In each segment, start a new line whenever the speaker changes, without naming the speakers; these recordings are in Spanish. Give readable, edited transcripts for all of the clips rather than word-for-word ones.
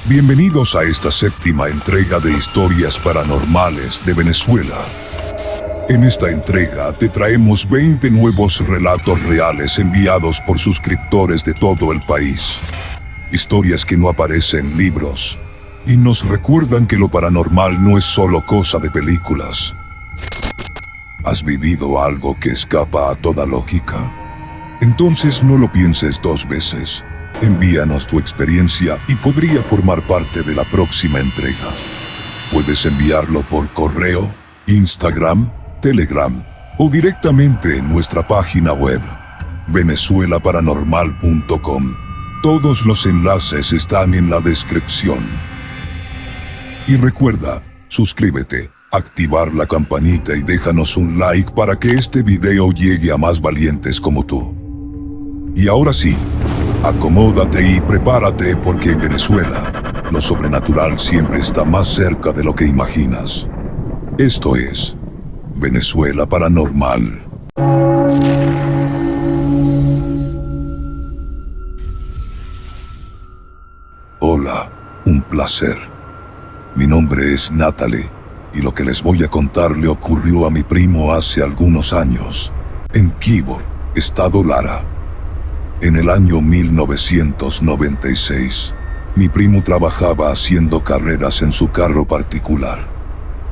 Bienvenidos a esta séptima entrega de Historias Paranormales de Venezuela. En esta entrega te traemos 20 nuevos relatos reales enviados por suscriptores de todo el país. Historias que no aparecen en libros y nos recuerdan que lo paranormal no es solo cosa de películas. ¿Has vivido algo que escapa a toda lógica? Entonces no lo pienses dos veces. Envíanos tu experiencia y podría formar parte de la próxima entrega. Puedes enviarlo por correo, Instagram, Telegram o directamente en nuestra página web, venezuelaparanormal.com. Todos los enlaces están en la descripción. Y recuerda, suscríbete, activar la campanita y déjanos un like para que este video llegue a más valientes como tú. Y ahora sí, acomódate y prepárate porque en Venezuela, lo sobrenatural siempre está más cerca de lo que imaginas. Esto es Venezuela Paranormal. Hola, un placer. Mi nombre es Natalie, y lo que les voy a contar le ocurrió a mi primo hace algunos años, en Quibor, estado Lara. En el año 1996, mi primo trabajaba haciendo carreras en su carro particular.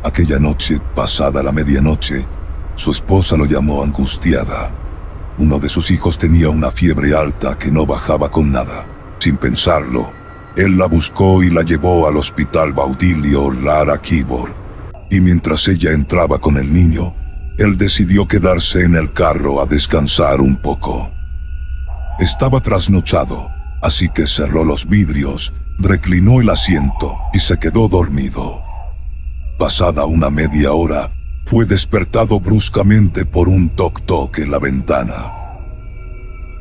Aquella noche, pasada la medianoche, su esposa lo llamó angustiada. Uno de sus hijos tenía una fiebre alta que no bajaba con nada. Sin pensarlo, él la buscó y la llevó al hospital Baudilio Lara Quibor. Y mientras ella entraba con el niño, él decidió quedarse en el carro a descansar un poco. Estaba trasnochado, así que cerró los vidrios, reclinó el asiento y se quedó dormido. Pasada una media hora, fue despertado bruscamente por un toc-toc en la ventana.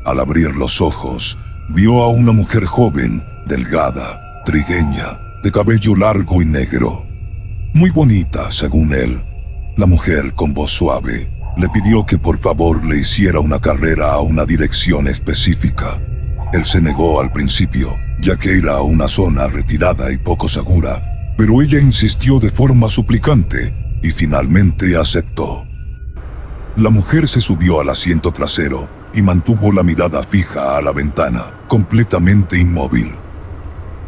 Al abrir los ojos, vio a una mujer joven, delgada, trigueña, de cabello largo y negro. Muy bonita, según él. La mujer, con voz suave, le pidió que por favor le hiciera una carrera a una dirección específica. Él se negó al principio, ya que era una zona retirada y poco segura, pero ella insistió de forma suplicante y finalmente aceptó. La mujer se subió al asiento trasero y mantuvo la mirada fija a la ventana, completamente inmóvil.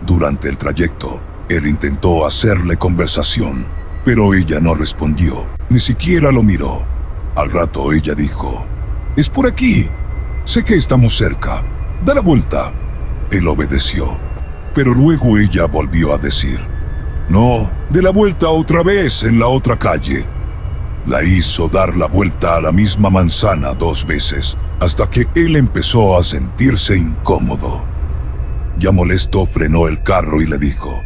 Durante el trayecto, él intentó hacerle conversación, pero ella no respondió, ni siquiera lo miró. Al rato ella dijo: «Es por aquí. Sé que estamos cerca. Da la vuelta». Él obedeció, pero luego ella volvió a decir: «No, dé la vuelta otra vez en la otra calle». La hizo dar la vuelta a la misma manzana 2 veces, hasta que él empezó a sentirse incómodo. Ya molesto, frenó el carro y le dijo: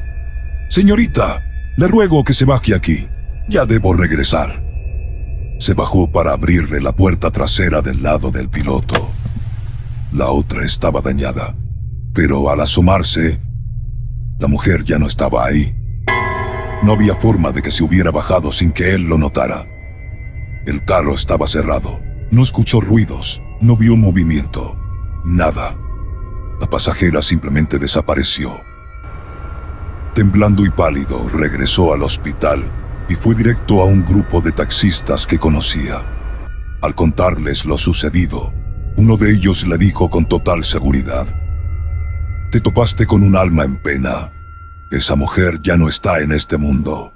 «Señorita, le ruego que se baje aquí. Ya debo regresar». Se bajó para abrirle la puerta trasera del lado del piloto. La otra estaba dañada, pero al asomarse, la mujer ya no estaba ahí. No había forma de que se hubiera bajado sin que él lo notara. El carro estaba cerrado, no escuchó ruidos, no vio movimiento, nada. La pasajera simplemente desapareció. Temblando y pálido, regresó al hospital y fue directo a un grupo de taxistas que conocía. Al contarles lo sucedido, uno de ellos le dijo con total seguridad: «Te topaste con un alma en pena. Esa mujer ya no está en este mundo».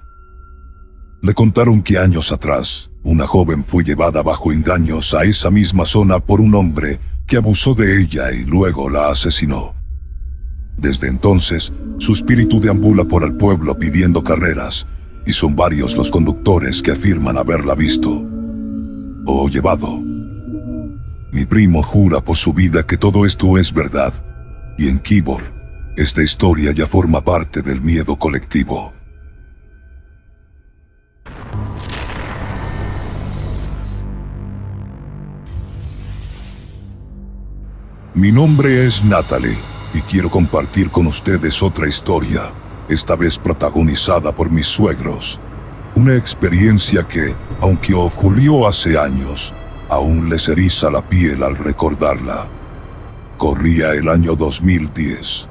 Le contaron que años atrás, una joven fue llevada bajo engaños a esa misma zona por un hombre que abusó de ella y luego la asesinó. Desde entonces, su espíritu deambula por el pueblo pidiendo carreras, y son varios los conductores que afirman haberla visto o llevado. Mi primo jura por su vida que todo esto es verdad, y en Quibor, esta historia ya forma parte del miedo colectivo. Mi nombre es Natalie, y quiero compartir con ustedes otra historia, esta vez protagonizada por mis suegros. Una experiencia que, aunque ocurrió hace años, aún les eriza la piel al recordarla. Corría el año 2010.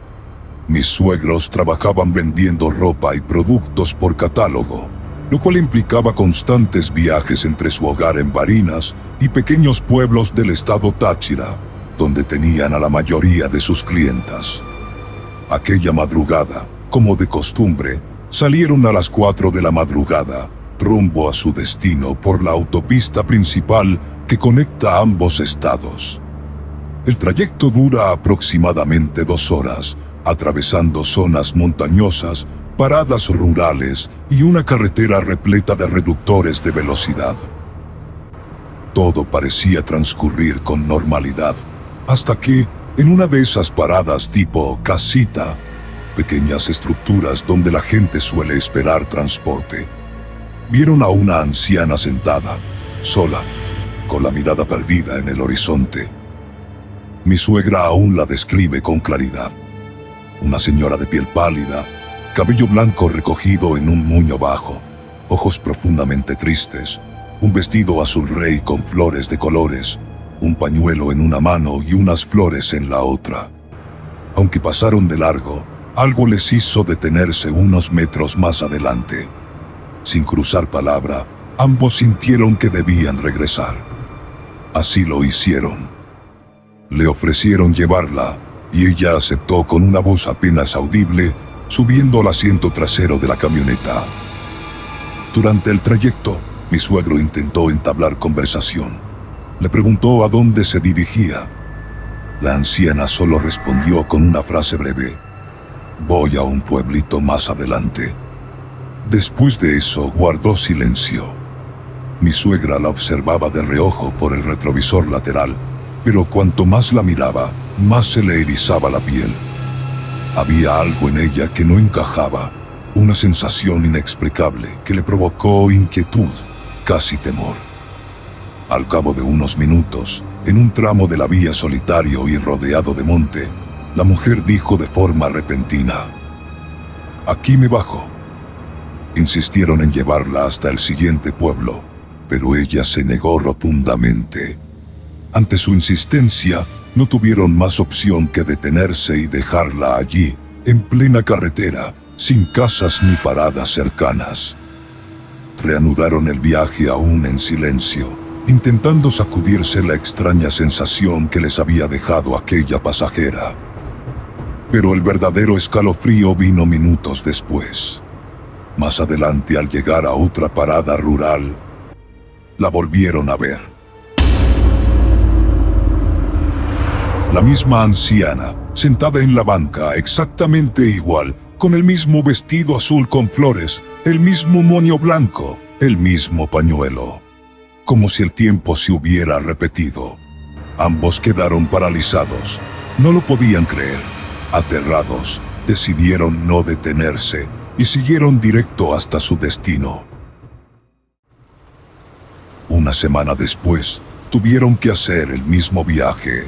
Mis suegros trabajaban vendiendo ropa y productos por catálogo, lo cual implicaba constantes viajes entre su hogar en Barinas y pequeños pueblos del estado Táchira, donde tenían a la mayoría de sus clientas. Aquella madrugada, como de costumbre, salieron a las 4 de la madrugada, rumbo a su destino por la autopista principal que conecta ambos estados. El trayecto dura aproximadamente 2 horas, atravesando zonas montañosas, paradas rurales y una carretera repleta de reductores de velocidad. Todo parecía transcurrir con normalidad, hasta que, en una de esas paradas tipo casita, pequeñas estructuras donde la gente suele esperar transporte, vieron a una anciana sentada, sola, con la mirada perdida en el horizonte. Mi suegra aún la describe con claridad. Una señora de piel pálida, cabello blanco recogido en un moño bajo, ojos profundamente tristes, un vestido azul rey con flores de colores, un pañuelo en una mano y unas flores en la otra. Aunque pasaron de largo, algo les hizo detenerse unos metros más adelante. Sin cruzar palabra, ambos sintieron que debían regresar. Así lo hicieron. Le ofrecieron llevarla, y ella aceptó con una voz apenas audible, subiendo al asiento trasero de la camioneta. Durante el trayecto, mi suegro intentó entablar conversación. Le preguntó a dónde se dirigía. La anciana solo respondió con una frase breve: «Voy a un pueblito más adelante». Después de eso, guardó silencio. Mi suegra la observaba de reojo por el retrovisor lateral, pero cuanto más la miraba, más se le erizaba la piel. Había algo en ella que no encajaba, una sensación inexplicable que le provocó inquietud, casi temor. Al cabo de unos minutos, en un tramo de la vía solitario y rodeado de monte, la mujer dijo de forma repentina: «Aquí me bajo». Insistieron en llevarla hasta el siguiente pueblo, pero ella se negó rotundamente. Ante su insistencia, no tuvieron más opción que detenerse y dejarla allí, en plena carretera, sin casas ni paradas cercanas. Reanudaron el viaje aún en silencio, intentando sacudirse la extraña sensación que les había dejado aquella pasajera. Pero el verdadero escalofrío vino minutos después. Más adelante, al llegar a otra parada rural, la volvieron a ver. La misma anciana, sentada en la banca, exactamente igual, con el mismo vestido azul con flores, el mismo moño blanco, el mismo pañuelo. Como si el tiempo se hubiera repetido. Ambos quedaron paralizados. No lo podían creer. Aterrados, decidieron no detenerse y siguieron directo hasta su destino. Una semana después, tuvieron que hacer el mismo viaje.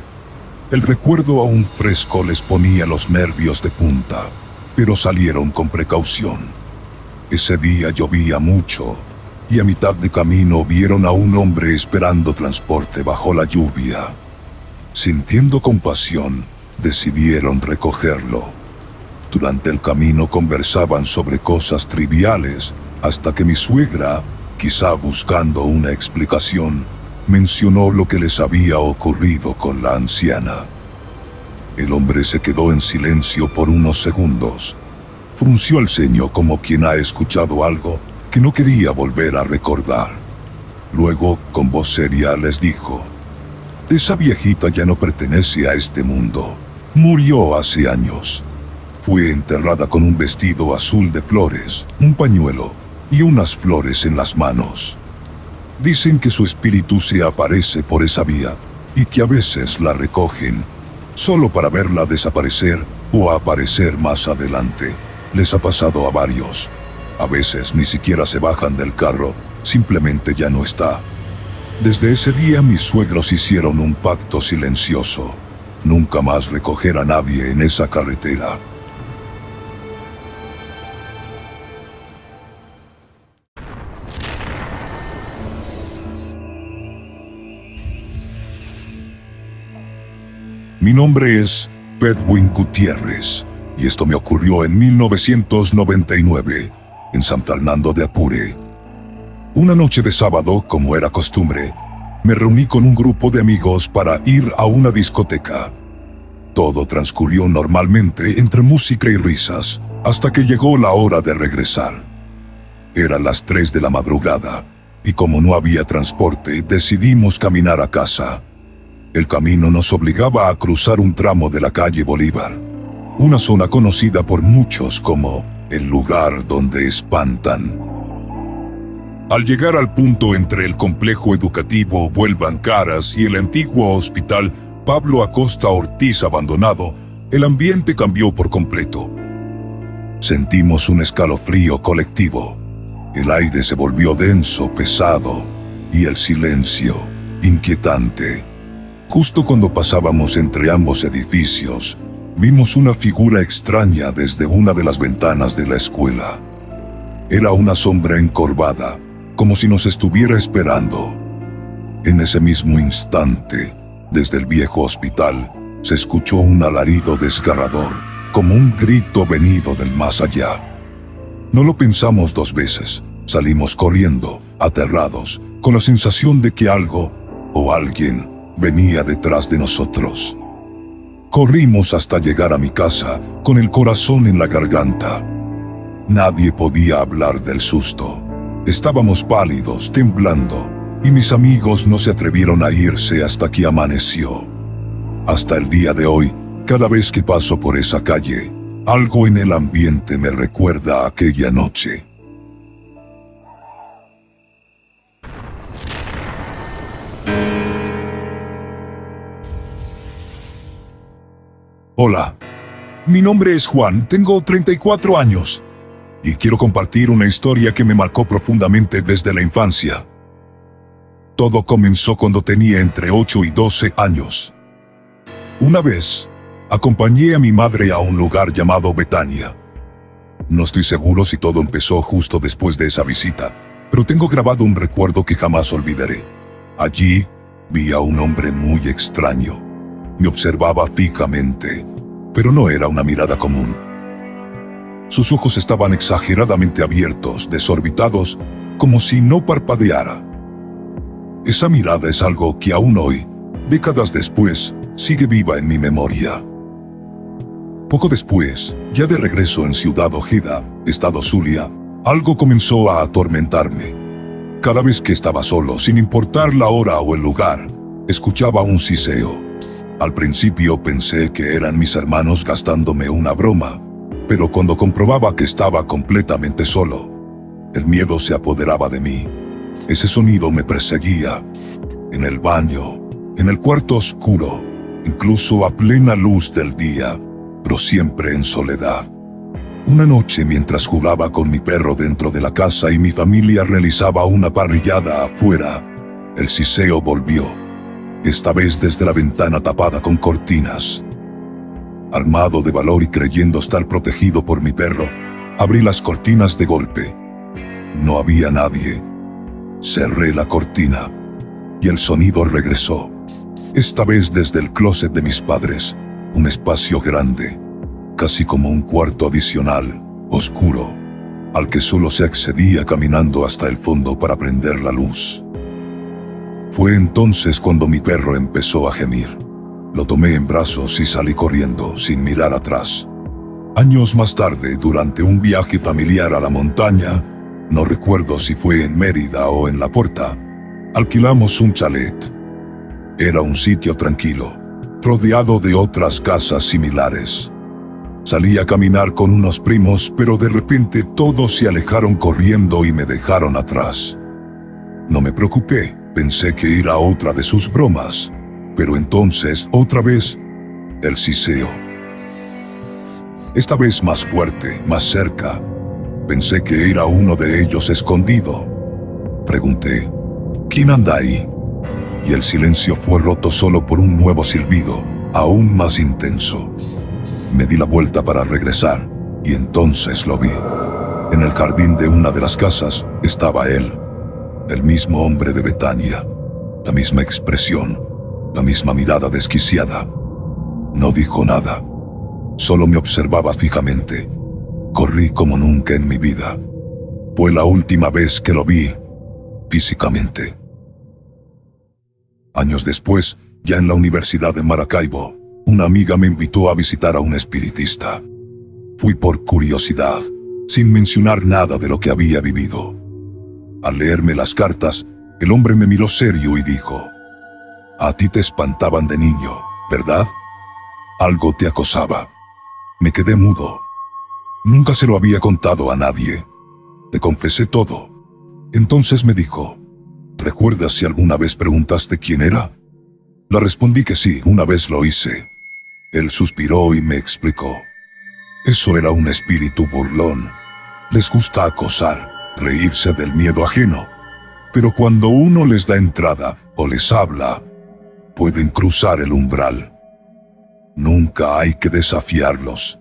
El recuerdo aún fresco les ponía los nervios de punta, pero salieron con precaución. Ese día llovía mucho, y a mitad de camino vieron a un hombre esperando transporte bajo la lluvia. Sintiendo compasión, decidieron recogerlo. Durante el camino conversaban sobre cosas triviales, hasta que mi suegra, quizá buscando una explicación, mencionó lo que les había ocurrido con la anciana. El hombre se quedó en silencio por unos segundos. Frunció el ceño como quien ha escuchado algo que no quería volver a recordar. Luego, con voz seria, les dijo: «Esa viejita ya no pertenece a este mundo. Murió hace años. Fue enterrada con un vestido azul de flores, un pañuelo y unas flores en las manos. Dicen que su espíritu se aparece por esa vía y que a veces la recogen, solo para verla desaparecer o aparecer más adelante. Les ha pasado a varios. A veces ni siquiera se bajan del carro, simplemente ya no está». Desde ese día mis suegros hicieron un pacto silencioso: nunca más recoger a nadie en esa carretera. Mi nombre es Pedwin Gutiérrez Y esto me ocurrió en 1999, en San Fernando de Apure. Una noche de sábado, como era costumbre, me reuní con un grupo de amigos para ir a una discoteca. Todo transcurrió normalmente entre música y risas, hasta que llegó la hora de regresar. Eran las 3 de la madrugada, y como no había transporte, decidimos caminar a casa. El camino nos obligaba a cruzar un tramo de la calle Bolívar, una zona conocida por muchos como el lugar donde espantan. Al llegar al punto entre el complejo educativo Vuelvan Caras y el antiguo hospital Pablo Acosta Ortiz abandonado, el ambiente cambió por completo. Sentimos un escalofrío colectivo. El aire se volvió denso, pesado, y el silencio, inquietante. Justo cuando pasábamos entre ambos edificios, vimos una figura extraña desde una de las ventanas de la escuela. Era una sombra encorvada, como si nos estuviera esperando. En ese mismo instante, desde el viejo hospital, se escuchó un alarido desgarrador, como un grito venido del más allá. No lo pensamos 2 veces, salimos corriendo, aterrados, con la sensación de que algo, o alguien, venía detrás de nosotros. Corrimos hasta llegar a mi casa, con el corazón en la garganta. Nadie podía hablar del susto. Estábamos pálidos, temblando, y mis amigos no se atrevieron a irse hasta que amaneció. Hasta el día de hoy, cada vez que paso por esa calle, algo en el ambiente me recuerda a aquella noche. Hola, mi nombre es Juan, tengo 34 años. Y quiero compartir una historia que me marcó profundamente desde la infancia. Todo comenzó cuando tenía entre 8 y 12 años. Una vez, acompañé a mi madre a un lugar llamado Betania. No estoy seguro si todo empezó justo después de esa visita, pero tengo grabado un recuerdo que jamás olvidaré. Allí, vi a un hombre muy extraño. Me observaba fijamente, pero no era una mirada común. Sus ojos estaban exageradamente abiertos, desorbitados, como si no parpadeara. Esa mirada es algo que aún hoy, décadas después, sigue viva en mi memoria. Poco después, ya de regreso en Ciudad Ojeda, estado Zulia, algo comenzó a atormentarme. Cada vez que estaba solo, sin importar la hora o el lugar, escuchaba un siseo. Al principio pensé que eran mis hermanos gastándome una broma, pero cuando comprobaba que estaba completamente solo, el miedo se apoderaba de mí. Ese sonido me perseguía, en el baño, en el cuarto oscuro, incluso a plena luz del día, pero siempre en soledad. Una noche mientras jugaba con mi perro dentro de la casa y mi familia realizaba una parrillada afuera, el siseo volvió, esta vez desde la ventana tapada con cortinas. Armado de valor y creyendo estar protegido por mi perro, abrí las cortinas de golpe. No había nadie. Cerré la cortina, y el sonido regresó. Esta vez desde el closet de mis padres, un espacio grande, casi como un cuarto adicional, oscuro, al que solo se accedía caminando hasta el fondo para prender la luz. Fue entonces cuando mi perro empezó a gemir. Lo tomé en brazos y salí corriendo, sin mirar atrás. Años más tarde, durante un viaje familiar a la montaña, no recuerdo si fue en Mérida o en La Porta, alquilamos un chalet. Era un sitio tranquilo, rodeado de otras casas similares. Salí a caminar con unos primos, pero de repente todos se alejaron corriendo y me dejaron atrás. No me preocupé, pensé que era otra de sus bromas. Pero entonces, otra vez, el siseo. Esta vez más fuerte, más cerca. Pensé que era uno de ellos escondido. Pregunté, ¿quién anda ahí? Y el silencio fue roto solo por un nuevo silbido, aún más intenso. Me di la vuelta para regresar, y entonces lo vi. En el jardín de una de las casas estaba él, el mismo hombre de Betania, la misma expresión, la misma mirada desquiciada. No dijo nada. Solo me observaba fijamente. Corrí como nunca en mi vida. Fue la última vez que lo vi, físicamente. Años después, ya en la Universidad de Maracaibo, una amiga me invitó a visitar a un espiritista. Fui por curiosidad, sin mencionar nada de lo que había vivido. Al leerme las cartas, el hombre me miró serio y dijo: «A ti te espantaban de niño, ¿verdad? Algo te acosaba». Me quedé mudo. Nunca se lo había contado a nadie. Le confesé todo. Entonces me dijo: «¿Recuerdas si alguna vez preguntaste quién era?». Le respondí que sí, una vez lo hice. Él suspiró y me explicó: «Eso era un espíritu burlón. Les gusta acosar, reírse del miedo ajeno. Pero cuando uno les da entrada o les habla, pueden cruzar el umbral. Nunca hay que desafiarlos».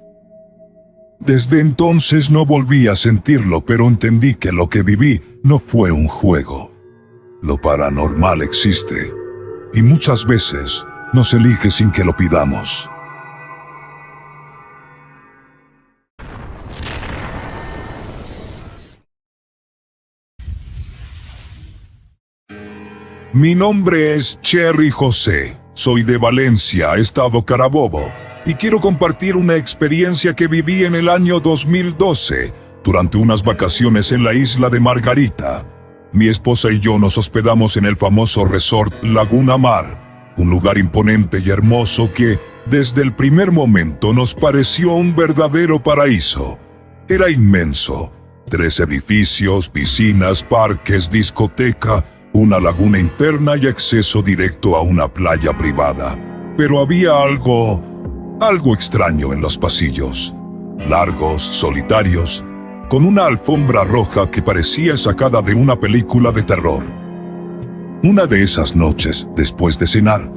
Desde entonces no volví a sentirlo, pero entendí que lo que viví no fue un juego. Lo paranormal existe, y muchas veces nos elige sin que lo pidamos. Mi nombre es Cherry José. Soy de Valencia, estado Carabobo, y quiero compartir una experiencia que viví en el año 2012, durante unas vacaciones en la isla de Margarita. Mi esposa y yo nos hospedamos en el famoso resort Laguna Mar, un lugar imponente y hermoso que, desde el primer momento, nos pareció un verdadero paraíso. Era inmenso: 3 edificios, piscinas, parques, discoteca, una laguna interna y acceso directo a una playa privada. Pero había algo extraño en los pasillos. Largos, solitarios, con una alfombra roja que parecía sacada de una película de terror. Una de esas noches, después de cenar,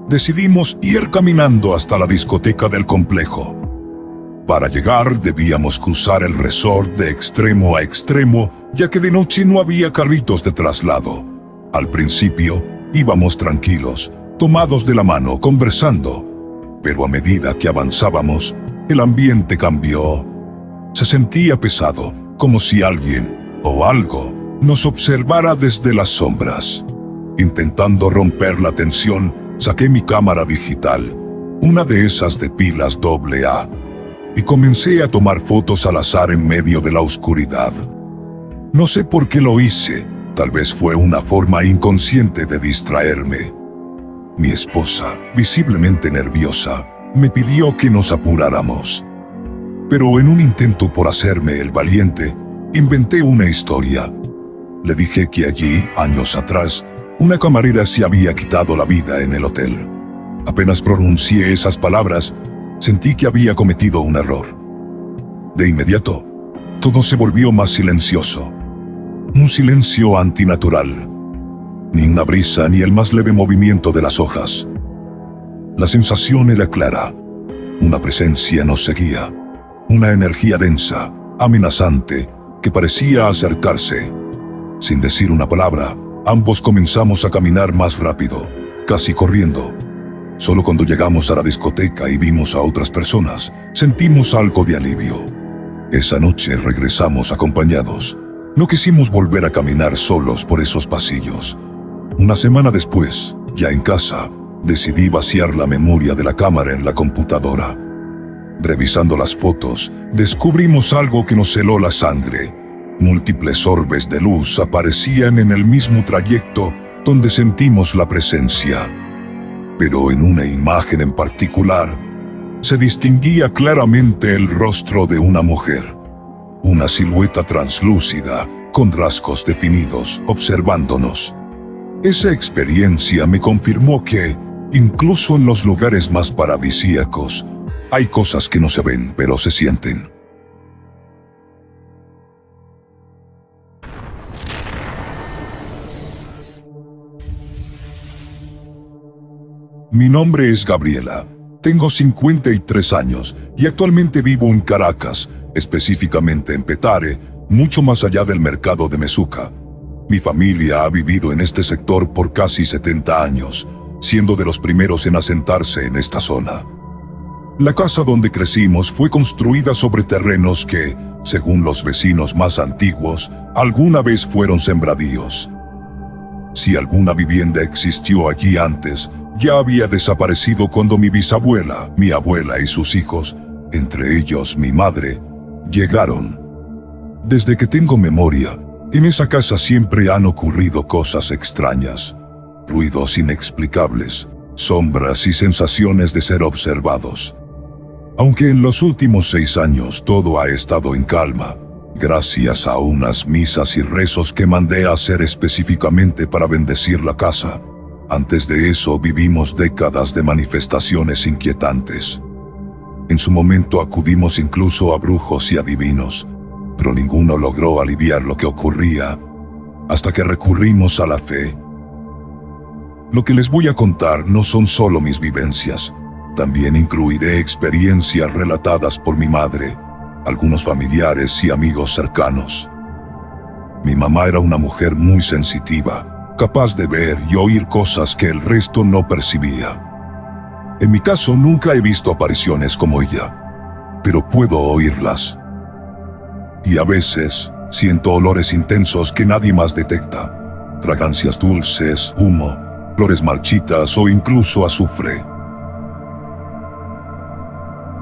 decidimos ir caminando hasta la discoteca del complejo. Para llegar debíamos cruzar el resort de extremo a extremo, ya que de noche no había carritos de traslado. Al principio, íbamos tranquilos, tomados de la mano, conversando. Pero a medida que avanzábamos, el ambiente cambió. Se sentía pesado, como si alguien o algo nos observara desde las sombras. Intentando romper la tensión, saqué mi cámara digital, una de esas de pilas AA, y comencé a tomar fotos al azar en medio de la oscuridad. No sé por qué lo hice, tal vez fue una forma inconsciente de distraerme. Mi esposa, visiblemente nerviosa, me pidió que nos apuráramos. Pero en un intento por hacerme el valiente, inventé una historia. Le dije que allí, años atrás, una camarera se había quitado la vida en el hotel. Apenas pronuncié esas palabras, sentí que había cometido un error. De inmediato, todo se volvió más silencioso. Un silencio antinatural. Ni una brisa ni el más leve movimiento de las hojas. La sensación era clara. Una presencia nos seguía. Una energía densa, amenazante, que parecía acercarse. Sin decir una palabra, ambos comenzamos a caminar más rápido, casi corriendo. Solo cuando llegamos a la discoteca y vimos a otras personas, sentimos algo de alivio. Esa noche regresamos acompañados. No quisimos volver a caminar solos por esos pasillos. Una semana después, ya en casa, decidí vaciar la memoria de la cámara en la computadora. Revisando las fotos, descubrimos algo que nos heló la sangre. Múltiples orbes de luz aparecían en el mismo trayecto donde sentimos la presencia. Pero en una imagen en particular, se distinguía claramente el rostro de una mujer. Una silueta translúcida, con rasgos definidos, observándonos. Esa experiencia me confirmó que, incluso en los lugares más paradisíacos, hay cosas que no se ven, pero se sienten. Mi nombre es Gabriela. Tengo 53 años y actualmente vivo en Caracas, específicamente en Petare, mucho más allá del mercado de Mezuca. Mi familia ha vivido en este sector por casi 70 años, siendo de los primeros en asentarse en esta zona. La casa donde crecimos fue construida sobre terrenos que, según los vecinos más antiguos, alguna vez fueron sembradíos. Si alguna vivienda existió allí antes, ya había desaparecido cuando mi bisabuela, mi abuela y sus hijos, entre ellos mi madre, llegaron. Desde que tengo memoria, en esa casa siempre han ocurrido cosas extrañas, ruidos inexplicables, sombras y sensaciones de ser observados. Aunque en los últimos 6 años todo ha estado en calma, gracias a unas misas y rezos que mandé a hacer específicamente para bendecir la casa. Antes de eso vivimos décadas de manifestaciones inquietantes. En su momento acudimos incluso a brujos y adivinos, pero ninguno logró aliviar lo que ocurría, hasta que recurrimos a la fe. Lo que les voy a contar no son solo mis vivencias, también incluiré experiencias relatadas por mi madre, algunos familiares y amigos cercanos. Mi mamá era una mujer muy sensitiva, capaz de ver y oír cosas que el resto no percibía. En mi caso nunca he visto apariciones como ella, pero puedo oírlas. Y a veces siento olores intensos que nadie más detecta, fragancias dulces, humo, flores marchitas o incluso azufre.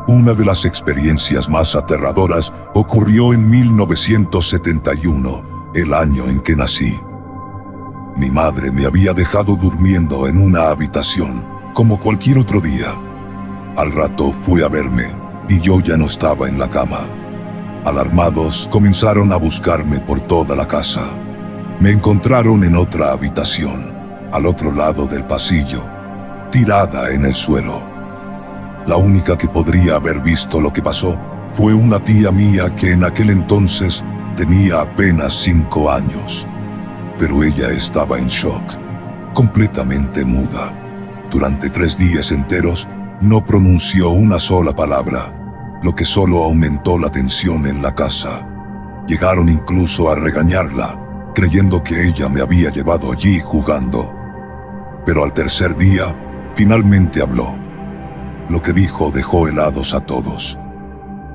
Una de las experiencias más aterradoras ocurrió en 1971, el año en que nací. Mi madre me había dejado durmiendo en una habitación, como cualquier otro día. Al rato fue a verme, y yo ya no estaba en la cama. Alarmados, comenzaron a buscarme por toda la casa. Me encontraron en otra habitación, al otro lado del pasillo, tirada en el suelo. La única que podría haber visto lo que pasó fue una tía mía que en aquel entonces tenía apenas 5 años. Pero ella estaba en shock, completamente muda. Durante 3 días enteros no pronunció una sola palabra, lo que solo aumentó la tensión en la casa. Llegaron incluso a regañarla, creyendo que ella me había llevado allí jugando. Pero al tercer día, finalmente habló. Lo que dijo dejó helados a todos.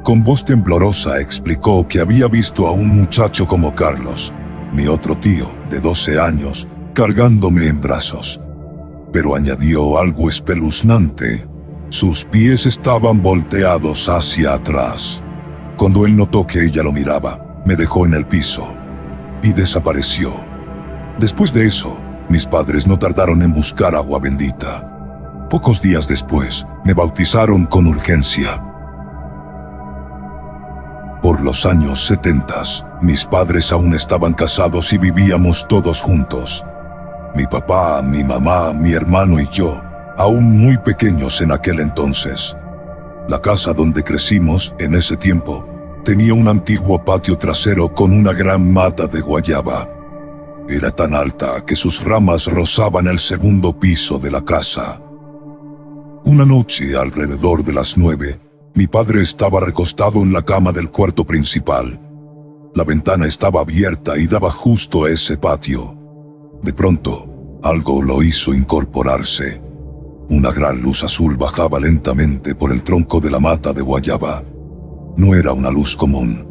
Con voz temblorosa explicó que había visto a un muchacho como Carlos, mi otro tío, de 12 años, cargándome en brazos. Pero añadió algo espeluznante. Sus pies estaban volteados hacia atrás. Cuando él notó que ella lo miraba, me dejó en el piso y desapareció. Después de eso, mis padres no tardaron en buscar agua bendita. Pocos días después, me bautizaron con urgencia. Por los años 70, mis padres aún estaban casados y vivíamos todos juntos. Mi papá, mi mamá, mi hermano y yo, aún muy pequeños en aquel entonces. La casa donde crecimos, en ese tiempo, tenía un antiguo patio trasero con una gran mata de guayaba. Era tan alta que sus ramas rozaban el segundo piso de la casa. Una noche, alrededor de las 9, mi padre estaba recostado en la cama del cuarto principal. La ventana estaba abierta y daba justo a ese patio. De pronto, algo lo hizo incorporarse. Una gran luz azul bajaba lentamente por el tronco de la mata de guayaba. No era una luz común.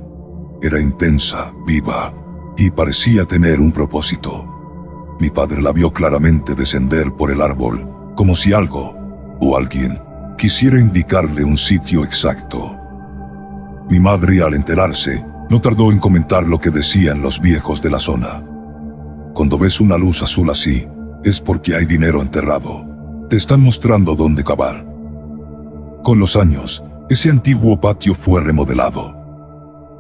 Era intensa, viva, y parecía tener un propósito. Mi padre la vio claramente descender por el árbol, como si algo o alguien quisiera indicarle un sitio exacto. Mi madre, al enterarse, no tardó en comentar lo que decían los viejos de la zona. Cuando ves una luz azul así, es porque hay dinero enterrado. Te están mostrando dónde cavar. Con los años, ese antiguo patio fue remodelado.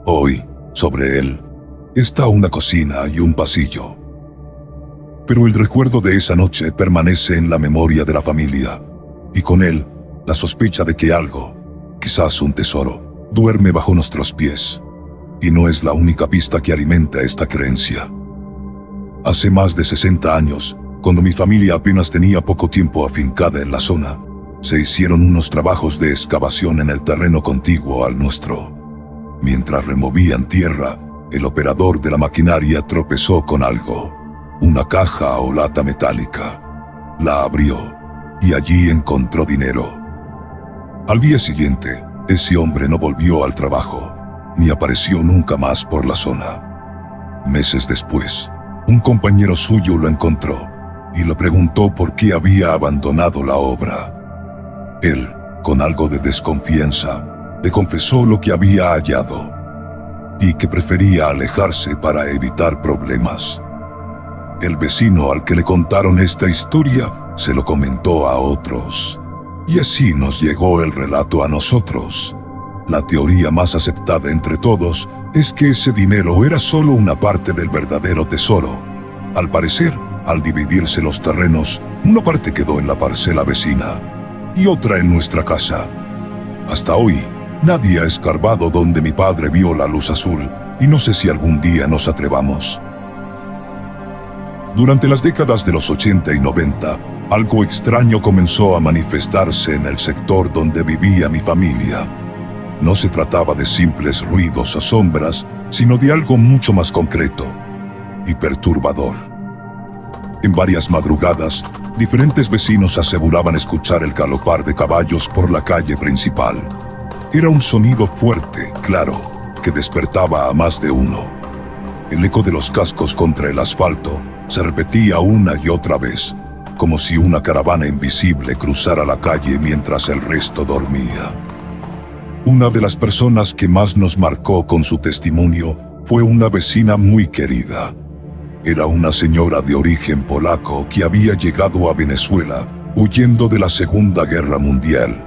Hoy, sobre él, está una cocina y un pasillo. Pero el recuerdo de esa noche permanece en la memoria de la familia. Y con él, la sospecha de que algo, quizás un tesoro, duerme bajo nuestros pies. Y no es la única pista que alimenta esta creencia. Hace más de 60 años, cuando mi familia apenas tenía poco tiempo afincada en la zona, se hicieron unos trabajos de excavación en el terreno contiguo al nuestro. Mientras removían tierra, el operador de la maquinaria tropezó con algo, una caja o lata metálica. La abrió y allí encontró dinero. Al día siguiente, ese hombre no volvió al trabajo, ni apareció nunca más por la zona. Meses después, un compañero suyo lo encontró y le preguntó por qué había abandonado la obra. Él, con algo de desconfianza, le confesó lo que había hallado y que prefería alejarse para evitar problemas. El vecino al que le contaron esta historia se lo comentó a otros, y así nos llegó el relato a nosotros. La teoría más aceptada entre todos es que ese dinero era solo una parte del verdadero tesoro. Al parecer, al dividirse los terrenos, una parte quedó en la parcela vecina y otra en nuestra casa. Hasta hoy, nadie ha escarbado donde mi padre vio la luz azul, y no sé si algún día nos atrevamos. Durante las décadas de los 80 y 90, algo extraño comenzó a manifestarse en el sector donde vivía mi familia. No se trataba de simples ruidos o sombras, sino de algo mucho más concreto y perturbador. En varias madrugadas, diferentes vecinos aseguraban escuchar el galopar de caballos por la calle principal. Era un sonido fuerte, claro, que despertaba a más de uno. El eco de los cascos contra el asfalto se repetía una y otra vez, como si una caravana invisible cruzara la calle mientras el resto dormía. Una de las personas que más nos marcó con su testimonio fue una vecina muy querida. Era una señora de origen polaco que había llegado a Venezuela huyendo de la Segunda Guerra Mundial.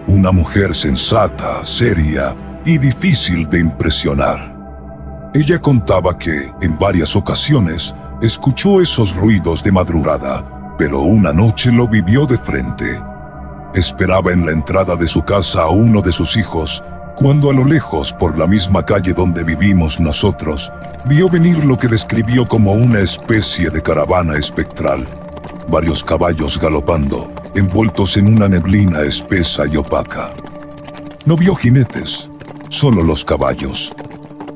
Una mujer sensata, seria y difícil de impresionar. Ella contaba que, en varias ocasiones, escuchó esos ruidos de madrugada, pero una noche lo vivió de frente. Esperaba en la entrada de su casa a uno de sus hijos, cuando a lo lejos, por la misma calle donde vivimos nosotros, vio venir lo que describió como una especie de caravana espectral. Varios caballos galopando, envueltos en una neblina espesa y opaca. No vio jinetes, solo los caballos,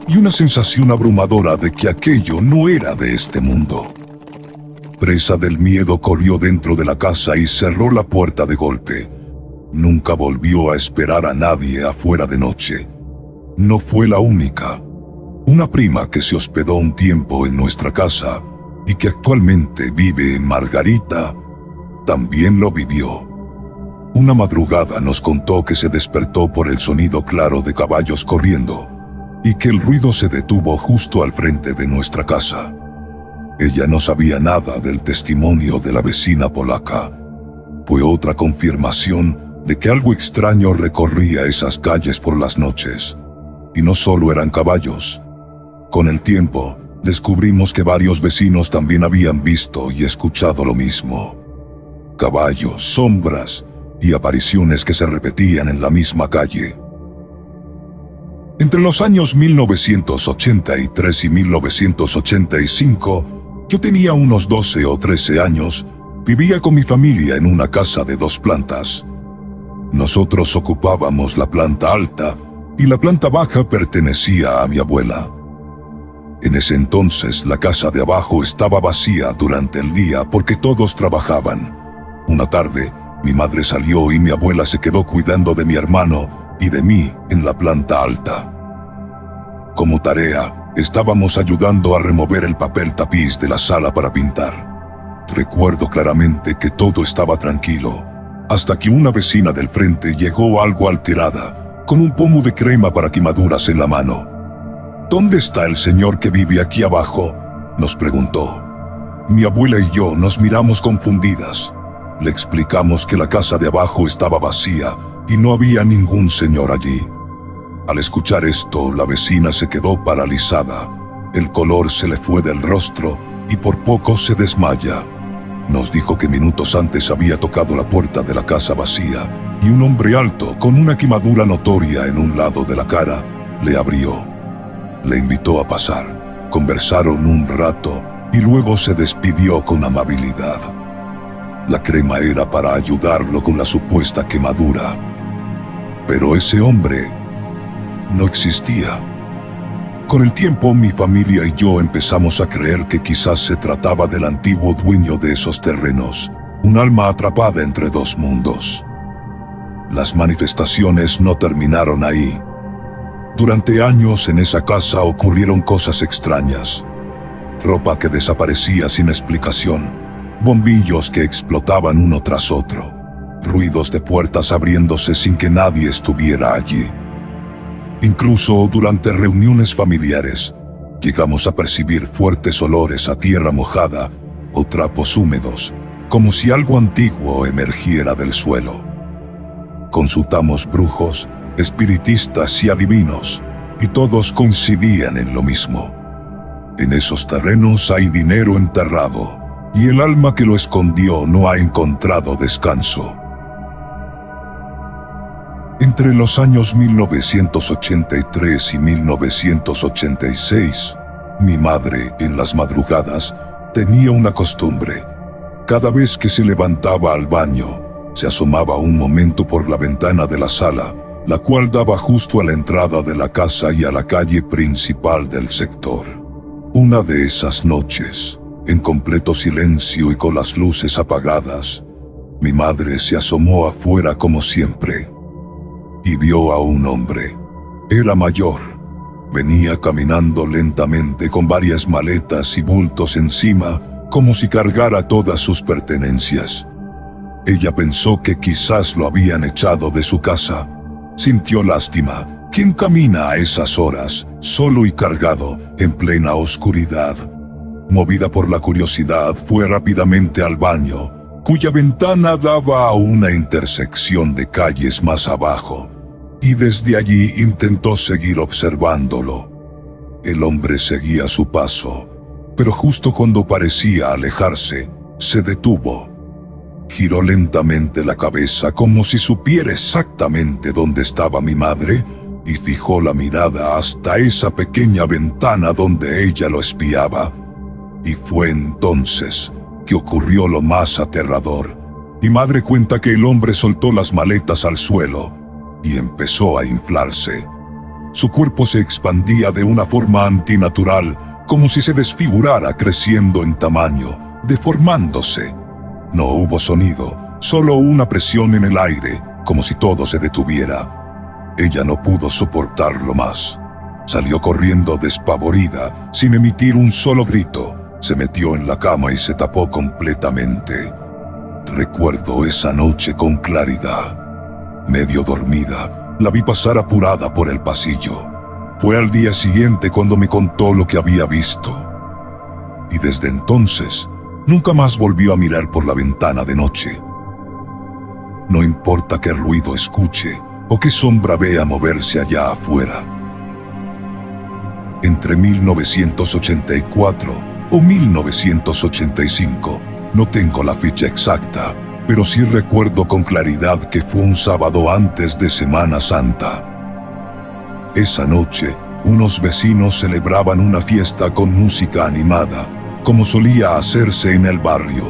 y una sensación abrumadora de que aquello no era de este mundo. Presa del miedo, corrió dentro de la casa y cerró la puerta de golpe. Nunca volvió a esperar a nadie afuera de noche. No fue la única. Una prima que se hospedó un tiempo en nuestra casa y que actualmente vive en Margarita, también lo vivió. Una madrugada nos contó que se despertó por el sonido claro de caballos corriendo y que el ruido se detuvo justo al frente de nuestra casa. Ella no sabía nada del testimonio de la vecina polaca. Fue otra confirmación de que algo extraño recorría esas calles por las noches. Y no solo eran caballos. Con el tiempo, descubrimos que varios vecinos también habían visto y escuchado lo mismo. Caballos, sombras y apariciones que se repetían en la misma calle. Entre los años 1983 y 1985, yo tenía unos 12 o 13 años, vivía con mi familia en una casa de 2 plantas. Nosotros ocupábamos la planta alta y la planta baja pertenecía a mi abuela. En ese entonces la casa de abajo estaba vacía durante el día porque todos trabajaban. Una tarde, mi madre salió y mi abuela se quedó cuidando de mi hermano y de mí en la planta alta. Como tarea, estábamos ayudando a remover el papel tapiz de la sala para pintar. Recuerdo claramente que todo estaba tranquilo, hasta que una vecina del frente llegó algo alterada, con un pomo de crema para quemaduras en la mano. «¿Dónde está el señor que vive aquí abajo?», nos preguntó. Mi abuela y yo nos miramos confundidas. Le explicamos que la casa de abajo estaba vacía y no había ningún señor allí. Al escuchar esto, la vecina se quedó paralizada. El color se le fue del rostro y por poco se desmaya. Nos dijo que minutos antes había tocado la puerta de la casa vacía y un hombre alto con una quemadura notoria en un lado de la cara le abrió. Le invitó a pasar, conversaron un rato y luego se despidió con amabilidad. La crema era para ayudarlo con la supuesta quemadura. Pero ese hombre no existía. Con el tiempo, mi familia y yo empezamos a creer que quizás se trataba del antiguo dueño de esos terrenos, un alma atrapada entre 2 mundos. Las manifestaciones no terminaron ahí. Durante años en esa casa ocurrieron cosas extrañas. Ropa que desaparecía sin explicación, bombillos que explotaban uno tras otro, ruidos de puertas abriéndose sin que nadie estuviera allí. Incluso durante reuniones familiares, llegamos a percibir fuertes olores a tierra mojada o trapos húmedos, como si algo antiguo emergiera del suelo. Consultamos brujos, espiritistas y adivinos, y todos coincidían en lo mismo. En esos terrenos hay dinero enterrado, y el alma que lo escondió no ha encontrado descanso. Entre los años 1983 y 1986, mi madre, en las madrugadas, tenía una costumbre. Cada vez que se levantaba al baño, se asomaba un momento por la ventana de la sala, la cual daba justo a la entrada de la casa y a la calle principal del sector. Una de esas noches, en completo silencio y con las luces apagadas, mi madre se asomó afuera como siempre, y vio a un hombre. Era mayor. Venía caminando lentamente con varias maletas y bultos encima, como si cargara todas sus pertenencias. Ella pensó que quizás lo habían echado de su casa. Sintió lástima. ¿Quién camina a esas horas, solo y cargado, en plena oscuridad? Movida por la curiosidad, fue rápidamente al baño, cuya ventana daba a una intersección de calles más abajo, y desde allí intentó seguir observándolo. El hombre seguía su paso, pero justo cuando parecía alejarse, se detuvo. Giró lentamente la cabeza como si supiera exactamente dónde estaba mi madre, y fijó la mirada hasta esa pequeña ventana donde ella lo espiaba. Y fue entonces que ocurrió lo más aterrador. Mi madre cuenta que el hombre soltó las maletas al suelo y empezó a inflarse. Su cuerpo se expandía de una forma antinatural, como si se desfigurara creciendo en tamaño, deformándose. No hubo sonido, solo una presión en el aire, como si todo se detuviera. Ella no pudo soportarlo más. Salió corriendo despavorida, sin emitir un solo grito. Se metió en la cama y se tapó completamente. Recuerdo esa noche con claridad. Medio dormida, la vi pasar apurada por el pasillo. Fue al día siguiente cuando me contó lo que había visto. Y desde entonces, nunca más volvió a mirar por la ventana de noche. No importa qué ruido escuche o qué sombra vea moverse allá afuera. Entre 1984 o 1985, no tengo la fecha exacta, pero sí recuerdo con claridad que fue un sábado antes de Semana Santa. Esa noche, unos vecinos celebraban una fiesta con música animada, como solía hacerse en el barrio.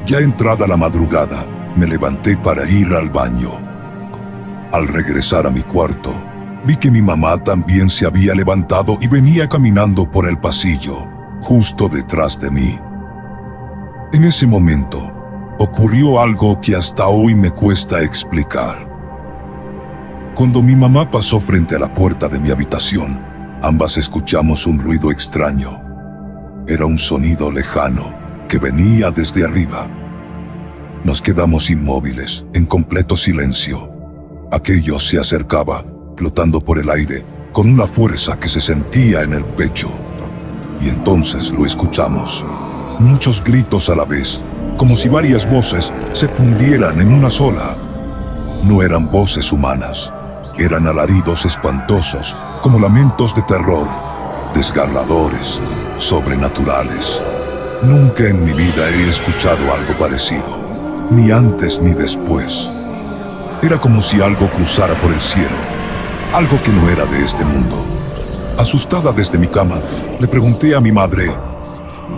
Ya entrada la madrugada, me levanté para ir al baño. Al regresar a mi cuarto, vi que mi mamá también se había levantado y venía caminando por el pasillo, justo detrás de mí. En ese momento, ocurrió algo que hasta hoy me cuesta explicar. Cuando mi mamá pasó frente a la puerta de mi habitación, ambas escuchamos un ruido extraño. Era un sonido lejano, que venía desde arriba. Nos quedamos inmóviles, en completo silencio. Aquello se acercaba, flotando por el aire, con una fuerza que se sentía en el pecho. Y entonces lo escuchamos. Muchos gritos a la vez, como si varias voces se fundieran en una sola. No eran voces humanas, eran alaridos espantosos, como lamentos de terror, desgarradores, sobrenaturales. Nunca en mi vida he escuchado algo parecido, ni antes ni después. Era como si algo cruzara por el cielo, algo que no era de este mundo. Asustada desde mi cama, le pregunté a mi madre: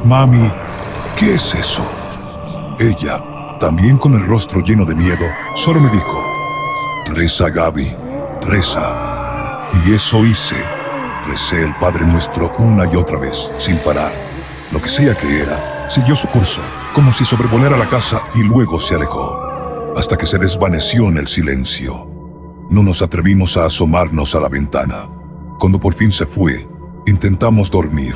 «Mami, ¿qué es eso?». Ella, también con el rostro lleno de miedo, solo me dijo: «Reza, Gaby, reza». Y eso hice. Recé el Padre Nuestro una y otra vez, sin parar. Lo que sea que era, siguió su curso, como si sobrevolara la casa y luego se alejó. hasta que se desvaneció en el silencio. No nos atrevimos a asomarnos a la ventana. Cuando por fin se fue, intentamos dormir,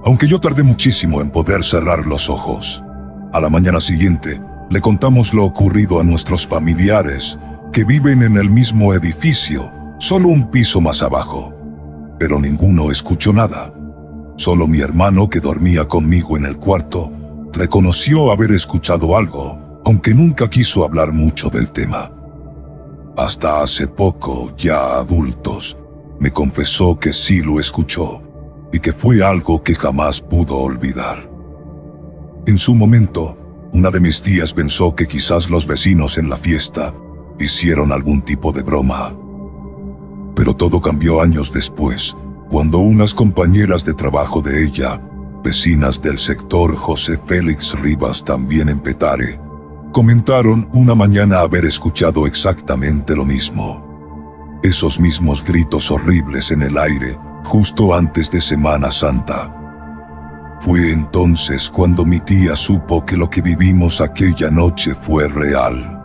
aunque yo tardé muchísimo en poder cerrar los ojos. A la mañana siguiente, le contamos lo ocurrido a nuestros familiares, que viven en el mismo edificio, solo un piso más abajo. Pero ninguno escuchó nada. Solo mi hermano, que dormía conmigo en el cuarto, reconoció haber escuchado algo, aunque nunca quiso hablar mucho del tema. Hasta hace poco, ya adultos, me confesó que sí lo escuchó, y que fue algo que jamás pudo olvidar. En su momento, una de mis tías pensó que quizás los vecinos en la fiesta hicieron algún tipo de broma. Pero todo cambió años después, cuando unas compañeras de trabajo de ella, vecinas del sector José Félix Rivas, también en Petare, comentaron una mañana haber escuchado exactamente lo mismo. Esos mismos gritos horribles en el aire, justo antes de Semana Santa. Fue entonces cuando mi tía supo que lo que vivimos aquella noche fue real.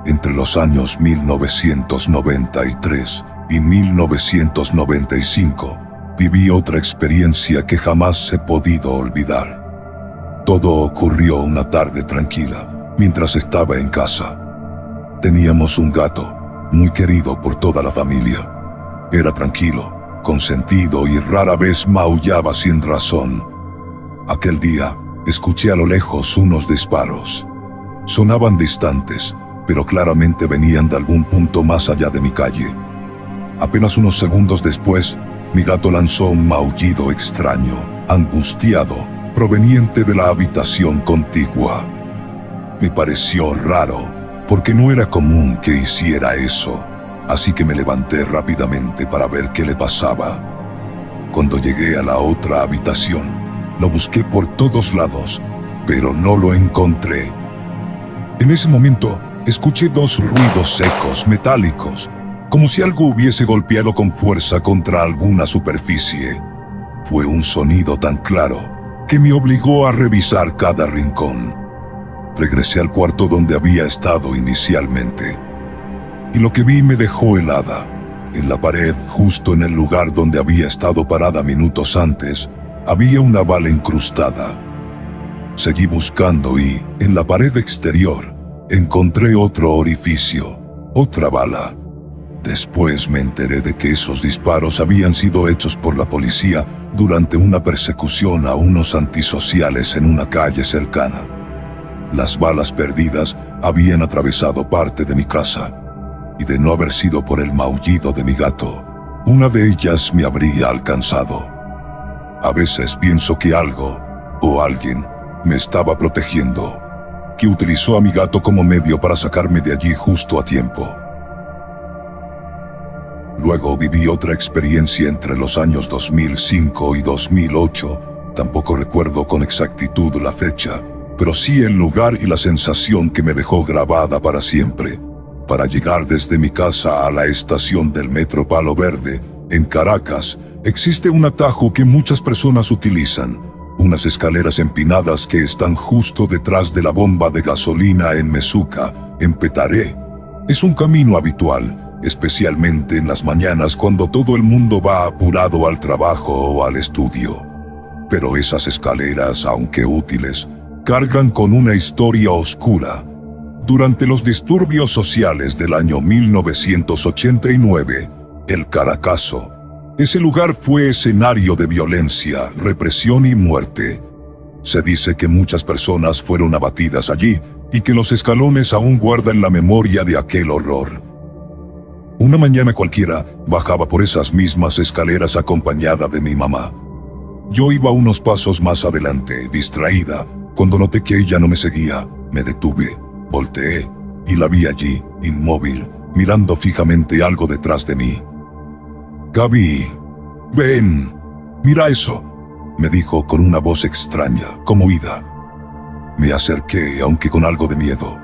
Entre los años 1993 y 1995, viví otra experiencia que jamás he podido olvidar. Todo ocurrió una tarde tranquila, mientras estaba en casa. Teníamos un gato, muy querido por toda la familia. Era tranquilo, consentido y rara vez maullaba sin razón. Aquel día, escuché a lo lejos unos disparos. Sonaban distantes, pero claramente venían de algún punto más allá de mi calle. Apenas unos segundos después, mi gato lanzó un maullido extraño, angustiado, proveniente de la habitación contigua. Me pareció raro, porque no era común que hiciera eso. Así que me levanté rápidamente para ver qué le pasaba. Cuando llegué a la otra habitación, lo busqué por todos lados, pero no lo encontré. En ese momento, escuché dos ruidos secos, metálicos, como si algo hubiese golpeado con fuerza contra alguna superficie. Fue un sonido tan claro que me obligó a revisar cada rincón. Regresé al cuarto donde había estado inicialmente. Y lo que vi me dejó helada. En la pared, justo en el lugar donde había estado parada minutos antes, había una bala incrustada. Seguí buscando y, en la pared exterior, encontré otro orificio, otra bala. Después me enteré de que esos disparos habían sido hechos por la policía durante una persecución a unos antisociales en una calle cercana. Las balas perdidas habían atravesado parte de mi casa. Y de no haber sido por el maullido de mi gato, una de ellas me habría alcanzado. A veces pienso que algo, o alguien, me estaba protegiendo, que utilizó a mi gato como medio para sacarme de allí justo a tiempo. Luego viví otra experiencia entre los años 2005 y 2008, tampoco recuerdo con exactitud la fecha, pero sí el lugar y la sensación que me dejó grabada para siempre. Para llegar desde mi casa a la estación del Metro Palo Verde, en Caracas, existe un atajo que muchas personas utilizan, unas escaleras empinadas que están justo detrás de la bomba de gasolina en Mezuca, en Petare. Es un camino habitual, especialmente en las mañanas cuando todo el mundo va apurado al trabajo o al estudio. Pero esas escaleras, aunque útiles, cargan con una historia oscura. Durante los disturbios sociales del año 1989, el Caracazo, ese lugar fue escenario de violencia, represión y muerte. Se dice que muchas personas fueron abatidas allí y que los escalones aún guardan la memoria de aquel horror. Una mañana cualquiera, bajaba por esas mismas escaleras acompañada de mi mamá. Yo iba unos pasos más adelante, distraída. Cuando noté que ella no me seguía, me detuve. Volteé, y la vi allí, inmóvil, mirando fijamente algo detrás de mí. «Gaby, ven, mira eso», me dijo con una voz extraña, como oída. Me acerqué, aunque con algo de miedo,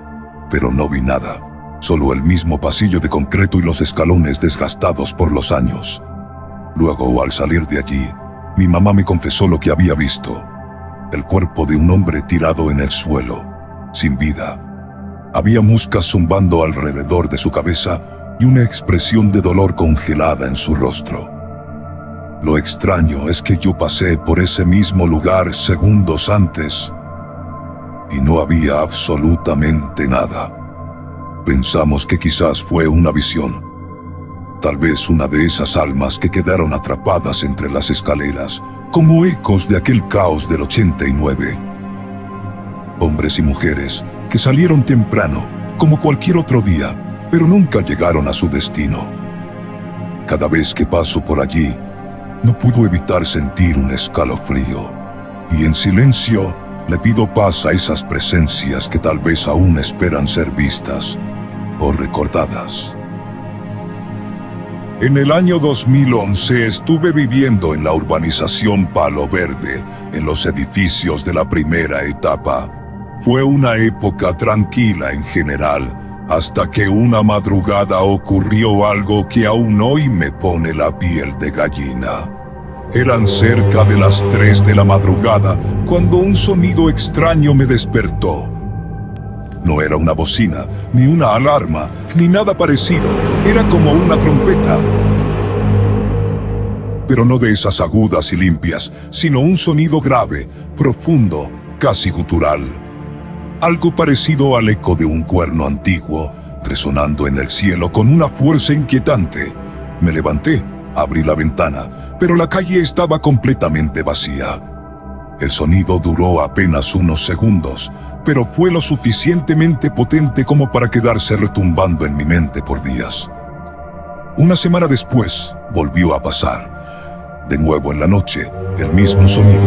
pero no vi nada, solo el mismo pasillo de concreto y los escalones desgastados por los años. Luego, al salir de allí, mi mamá me confesó lo que había visto: el cuerpo de un hombre tirado en el suelo, sin vida. Había moscas zumbando alrededor de su cabeza y una expresión de dolor congelada en su rostro. Lo extraño es que yo pasé por ese mismo lugar segundos antes y no había absolutamente nada. Pensamos que quizás fue una visión. Tal vez una de esas almas que quedaron atrapadas entre las escaleras, como ecos de aquel caos del 89. Hombres y mujeres que salieron temprano, como cualquier otro día, pero nunca llegaron a su destino. Cada vez que paso por allí, no puedo evitar sentir un escalofrío, y en silencio le pido paz a esas presencias que tal vez aún esperan ser vistas o recordadas. En el año 2011 estuve viviendo en la urbanización Palo Verde, en los edificios de la primera etapa. Fue una época tranquila en general, hasta que una madrugada ocurrió algo que aún hoy me pone la piel de gallina. Eran cerca de las 3 de la madrugada cuando un sonido extraño me despertó. No era una bocina, ni una alarma, ni nada parecido. Era como una trompeta. Pero no de esas agudas y limpias, sino un sonido grave, profundo, casi gutural. Algo parecido al eco de un cuerno antiguo, resonando en el cielo con una fuerza inquietante. Me levanté, abrí la ventana, pero la calle estaba completamente vacía. El sonido duró apenas unos segundos, pero fue lo suficientemente potente como para quedarse retumbando en mi mente por días. Una semana después, volvió a pasar. De nuevo en la noche, el mismo sonido.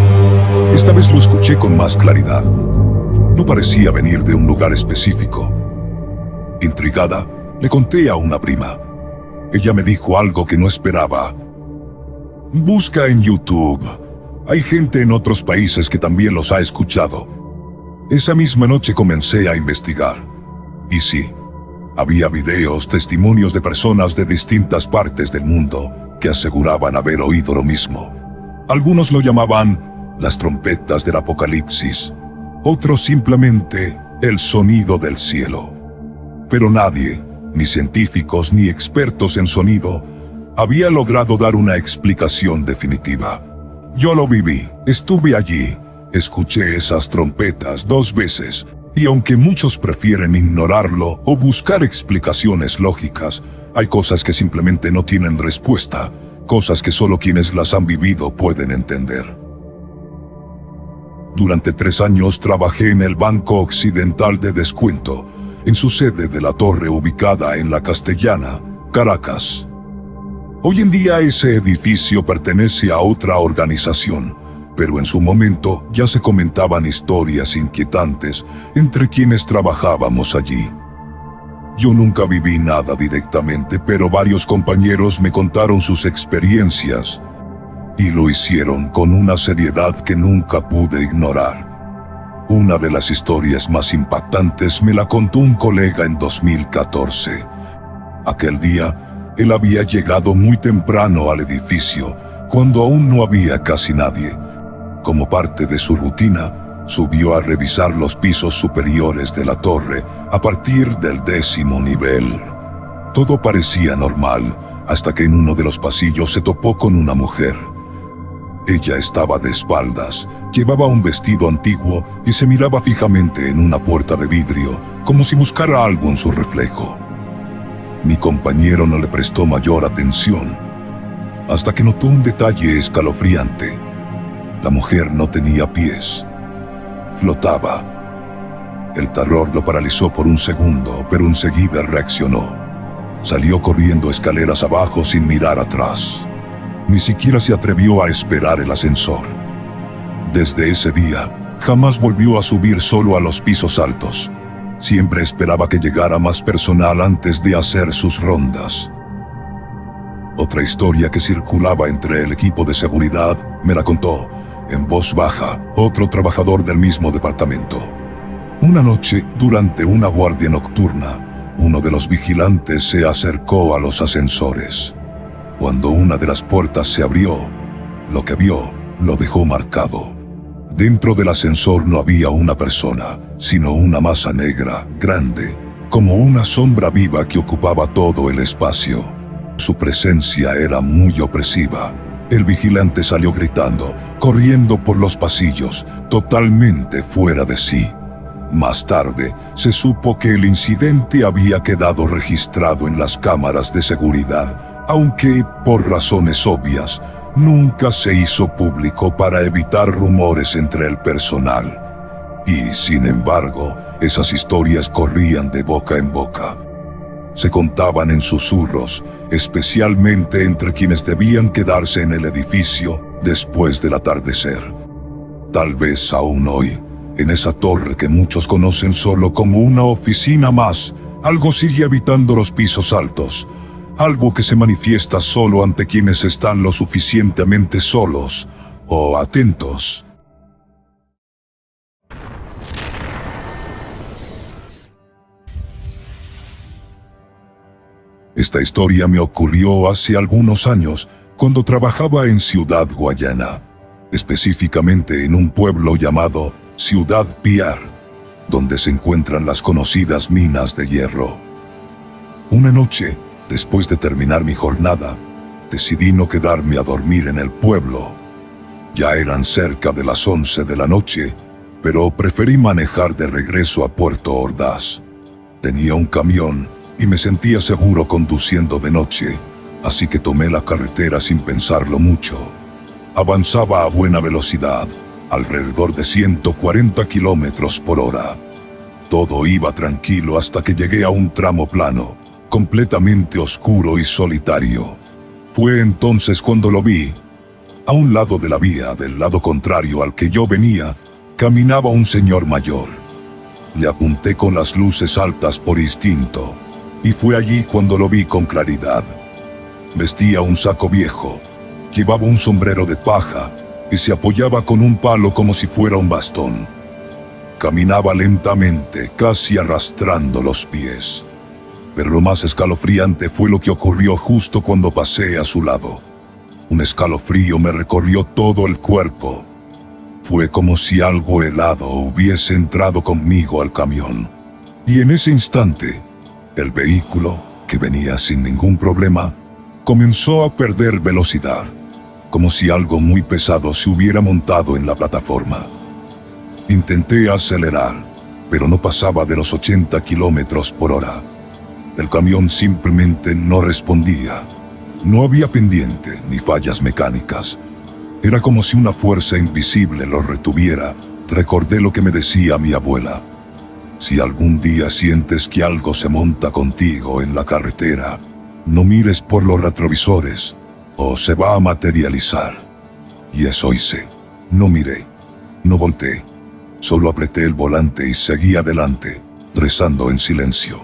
Esta vez lo escuché con más claridad. No parecía venir de un lugar específico. Intrigada, le conté a una prima. Ella me dijo algo que no esperaba. Busca en YouTube. Hay gente en otros países que también los ha escuchado. Esa misma noche comencé a investigar. Y sí, había videos, testimonios de personas de distintas partes del mundo que aseguraban haber oído lo mismo. Algunos lo llamaban las trompetas del apocalipsis, otros simplemente el sonido del cielo. Pero nadie, ni científicos ni expertos en sonido, había logrado dar una explicación definitiva. Yo lo viví, estuve allí, escuché esas trompetas 2 veces, y aunque muchos prefieren ignorarlo o buscar explicaciones lógicas, hay cosas que simplemente no tienen respuesta, cosas que solo quienes las han vivido pueden entender. Durante 3 años trabajé en el Banco Occidental de Descuento, en su sede de la torre ubicada en La Castellana, Caracas. Hoy en día ese edificio pertenece a otra organización, pero en su momento ya se comentaban historias inquietantes entre quienes trabajábamos allí. Yo nunca viví nada directamente, pero varios compañeros me contaron sus experiencias, y lo hicieron con una seriedad que nunca pude ignorar. Una de las historias más impactantes me la contó un colega en 2014. Aquel día, él había llegado muy temprano al edificio, cuando aún no había casi nadie. Como parte de su rutina, subió a revisar los pisos superiores de la torre a partir del 10º nivel. Todo parecía normal, hasta que en uno de los pasillos se topó con una mujer. Ella estaba de espaldas, llevaba un vestido antiguo y se miraba fijamente en una puerta de vidrio, como si buscara algo en su reflejo. Mi compañero no le prestó mayor atención, hasta que notó un detalle escalofriante. La mujer no tenía pies. Flotaba. El terror lo paralizó por un segundo, pero enseguida reaccionó. Salió corriendo escaleras abajo sin mirar atrás. Ni siquiera se atrevió a esperar el ascensor. Desde ese día, jamás volvió a subir solo a los pisos altos. Siempre esperaba que llegara más personal antes de hacer sus rondas. Otra historia que circulaba entre el equipo de seguridad me la contó, en voz baja, otro trabajador del mismo departamento. Una noche, durante una guardia nocturna, uno de los vigilantes se acercó a los ascensores. Cuando una de las puertas se abrió, lo que vio lo dejó marcado. Dentro del ascensor no había una persona, sino una masa negra, grande, como una sombra viva que ocupaba todo el espacio. Su presencia era muy opresiva. El vigilante salió gritando, corriendo por los pasillos, totalmente fuera de sí. Más tarde, se supo que el incidente había quedado registrado en las cámaras de seguridad, aunque, por razones obvias, nunca se hizo público para evitar rumores entre el personal. Y, sin embargo, esas historias corrían de boca en boca. Se contaban en susurros, especialmente entre quienes debían quedarse en el edificio después del atardecer. Tal vez aún hoy, en esa torre que muchos conocen solo como una oficina más, algo sigue habitando los pisos altos. Algo que se manifiesta solo ante quienes están lo suficientemente solos o atentos. Esta historia me ocurrió hace algunos años cuando trabajaba en Ciudad Guayana, específicamente en un pueblo llamado Ciudad Piar, donde se encuentran las conocidas minas de hierro. Una noche, después de terminar mi jornada, decidí no quedarme a dormir en el pueblo. Ya eran cerca de las 11 de la noche, pero preferí manejar de regreso a Puerto Ordaz. Tenía un camión y me sentía seguro conduciendo de noche, así que tomé la carretera sin pensarlo mucho. Avanzaba a buena velocidad, alrededor de 140 kilómetros por hora. Todo iba tranquilo hasta que llegué a un tramo plano, completamente oscuro y solitario. Fue entonces cuando lo vi. A un lado de la vía, del lado contrario al que yo venía, caminaba un señor mayor. Le apunté con las luces altas por instinto, y fue allí cuando lo vi con claridad. Vestía un saco viejo, llevaba un sombrero de paja y se apoyaba con un palo como si fuera un bastón. Caminaba lentamente, casi arrastrando los pies. Pero lo más escalofriante fue lo que ocurrió justo cuando pasé a su lado. Un escalofrío me recorrió todo el cuerpo. Fue como si algo helado hubiese entrado conmigo al camión. Y en ese instante, el vehículo, que venía sin ningún problema, comenzó a perder velocidad, como si algo muy pesado se hubiera montado en la plataforma. Intenté acelerar, pero no pasaba de los 80 kilómetros por hora. El camión simplemente no respondía. No había pendiente ni fallas mecánicas. Era como si una fuerza invisible lo retuviera. Recordé lo que me decía mi abuela. Si algún día sientes que algo se monta contigo en la carretera, no mires por los retrovisores, o se va a materializar. Y eso hice. No miré. No volteé. Solo apreté el volante y seguí adelante, rezando en silencio.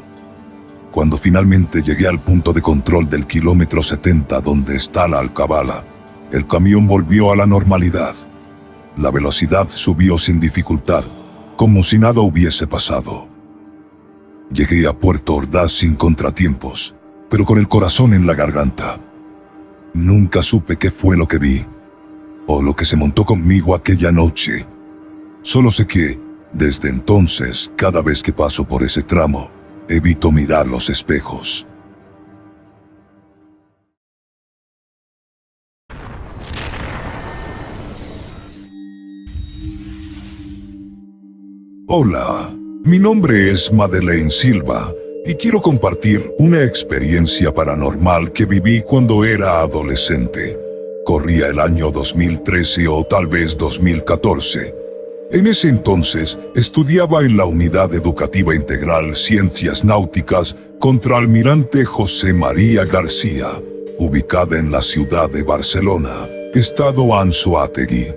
Cuando finalmente llegué al punto de control del kilómetro 70 donde está la alcabala, el camión volvió a la normalidad. La velocidad subió sin dificultad, como si nada hubiese pasado. Llegué a Puerto Ordaz sin contratiempos, pero con el corazón en la garganta. Nunca supe qué fue lo que vi, o lo que se montó conmigo aquella noche. Solo sé que, desde entonces, cada vez que paso por ese tramo, evito mirar los espejos. Hola, mi nombre es Madeleine Silva y quiero compartir una experiencia paranormal que viví cuando era adolescente. Corría el año 2013 o tal vez 2014. En ese entonces estudiaba en la Unidad Educativa Integral Ciencias Náuticas Contraalmirante José María García, ubicada en la ciudad de Barcelona, estado Anzoátegui.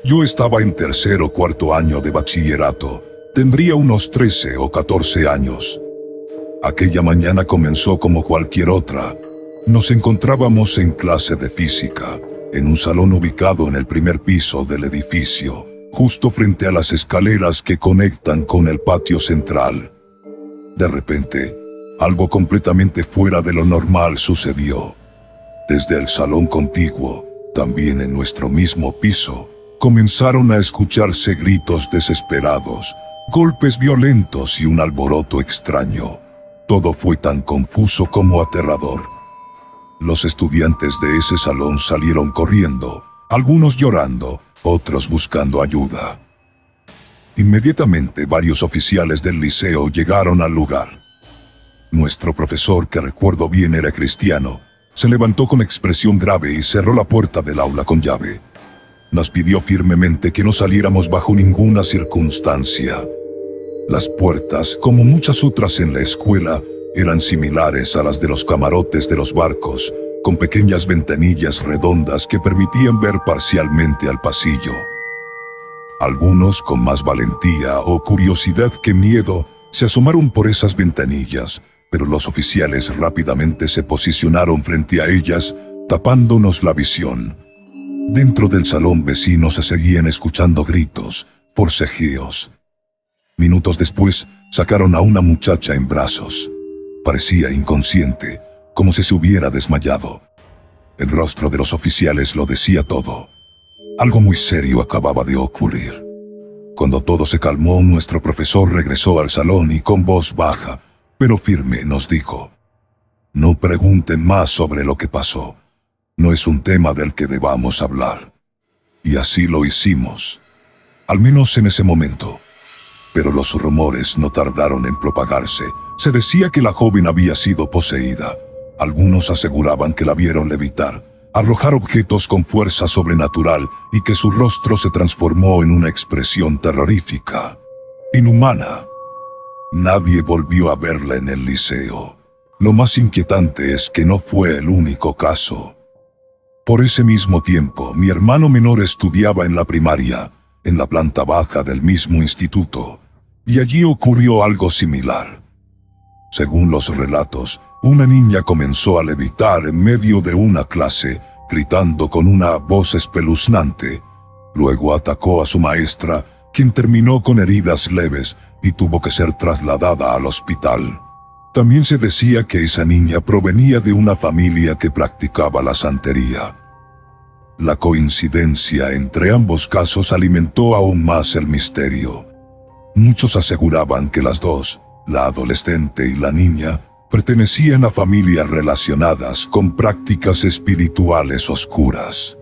Yo estaba en tercer o cuarto año de bachillerato, tendría unos 13 o 14 años. Aquella mañana comenzó como cualquier otra. Nos encontrábamos en clase de física, en un salón ubicado en el primer piso del edificio, justo frente a las escaleras que conectan con el patio central. De repente, algo completamente fuera de lo normal sucedió. Desde el salón contiguo, también en nuestro mismo piso, comenzaron a escucharse gritos desesperados, golpes violentos y un alboroto extraño. Todo fue tan confuso como aterrador. Los estudiantes de ese salón salieron corriendo, algunos llorando, otros buscando ayuda. Inmediatamente varios oficiales del liceo llegaron al lugar. Nuestro profesor, que recuerdo bien era cristiano, se levantó con expresión grave y cerró la puerta del aula con llave. Nos pidió firmemente que no saliéramos bajo ninguna circunstancia. Las puertas, como muchas otras en la escuela, eran similares a las de los camarotes de los barcos, con pequeñas ventanillas redondas que permitían ver parcialmente al pasillo. Algunos, con más valentía o curiosidad que miedo, se asomaron por esas ventanillas, pero los oficiales rápidamente se posicionaron frente a ellas, tapándonos la visión. Dentro del salón vecino se seguían escuchando gritos, forcejeos. Minutos después, sacaron a una muchacha en brazos. Parecía inconsciente, como si se hubiera desmayado. El rostro de los oficiales lo decía todo. Algo muy serio acababa de ocurrir. Cuando todo se calmó, nuestro profesor regresó al salón y con voz baja, pero firme, nos dijo: «No pregunten más sobre lo que pasó. No es un tema del que debamos hablar». Y así lo hicimos. Al menos en ese momento. Pero los rumores no tardaron en propagarse. Se decía que la joven había sido poseída. Algunos aseguraban que la vieron levitar, arrojar objetos con fuerza sobrenatural y que su rostro se transformó en una expresión terrorífica, inhumana. Nadie volvió a verla en el liceo. Lo más inquietante es que no fue el único caso. Por ese mismo tiempo, mi hermano menor estudiaba en la primaria, en la planta baja del mismo instituto, y allí ocurrió algo similar. Según los relatos, una niña comenzó a levitar en medio de una clase, gritando con una voz espeluznante. Luego atacó a su maestra, quien terminó con heridas leves y tuvo que ser trasladada al hospital. También se decía que esa niña provenía de una familia que practicaba la santería. La coincidencia entre ambos casos alimentó aún más el misterio. Muchos aseguraban que las dos, la adolescente y la niña, pertenecían a familias relacionadas con prácticas espirituales oscuras.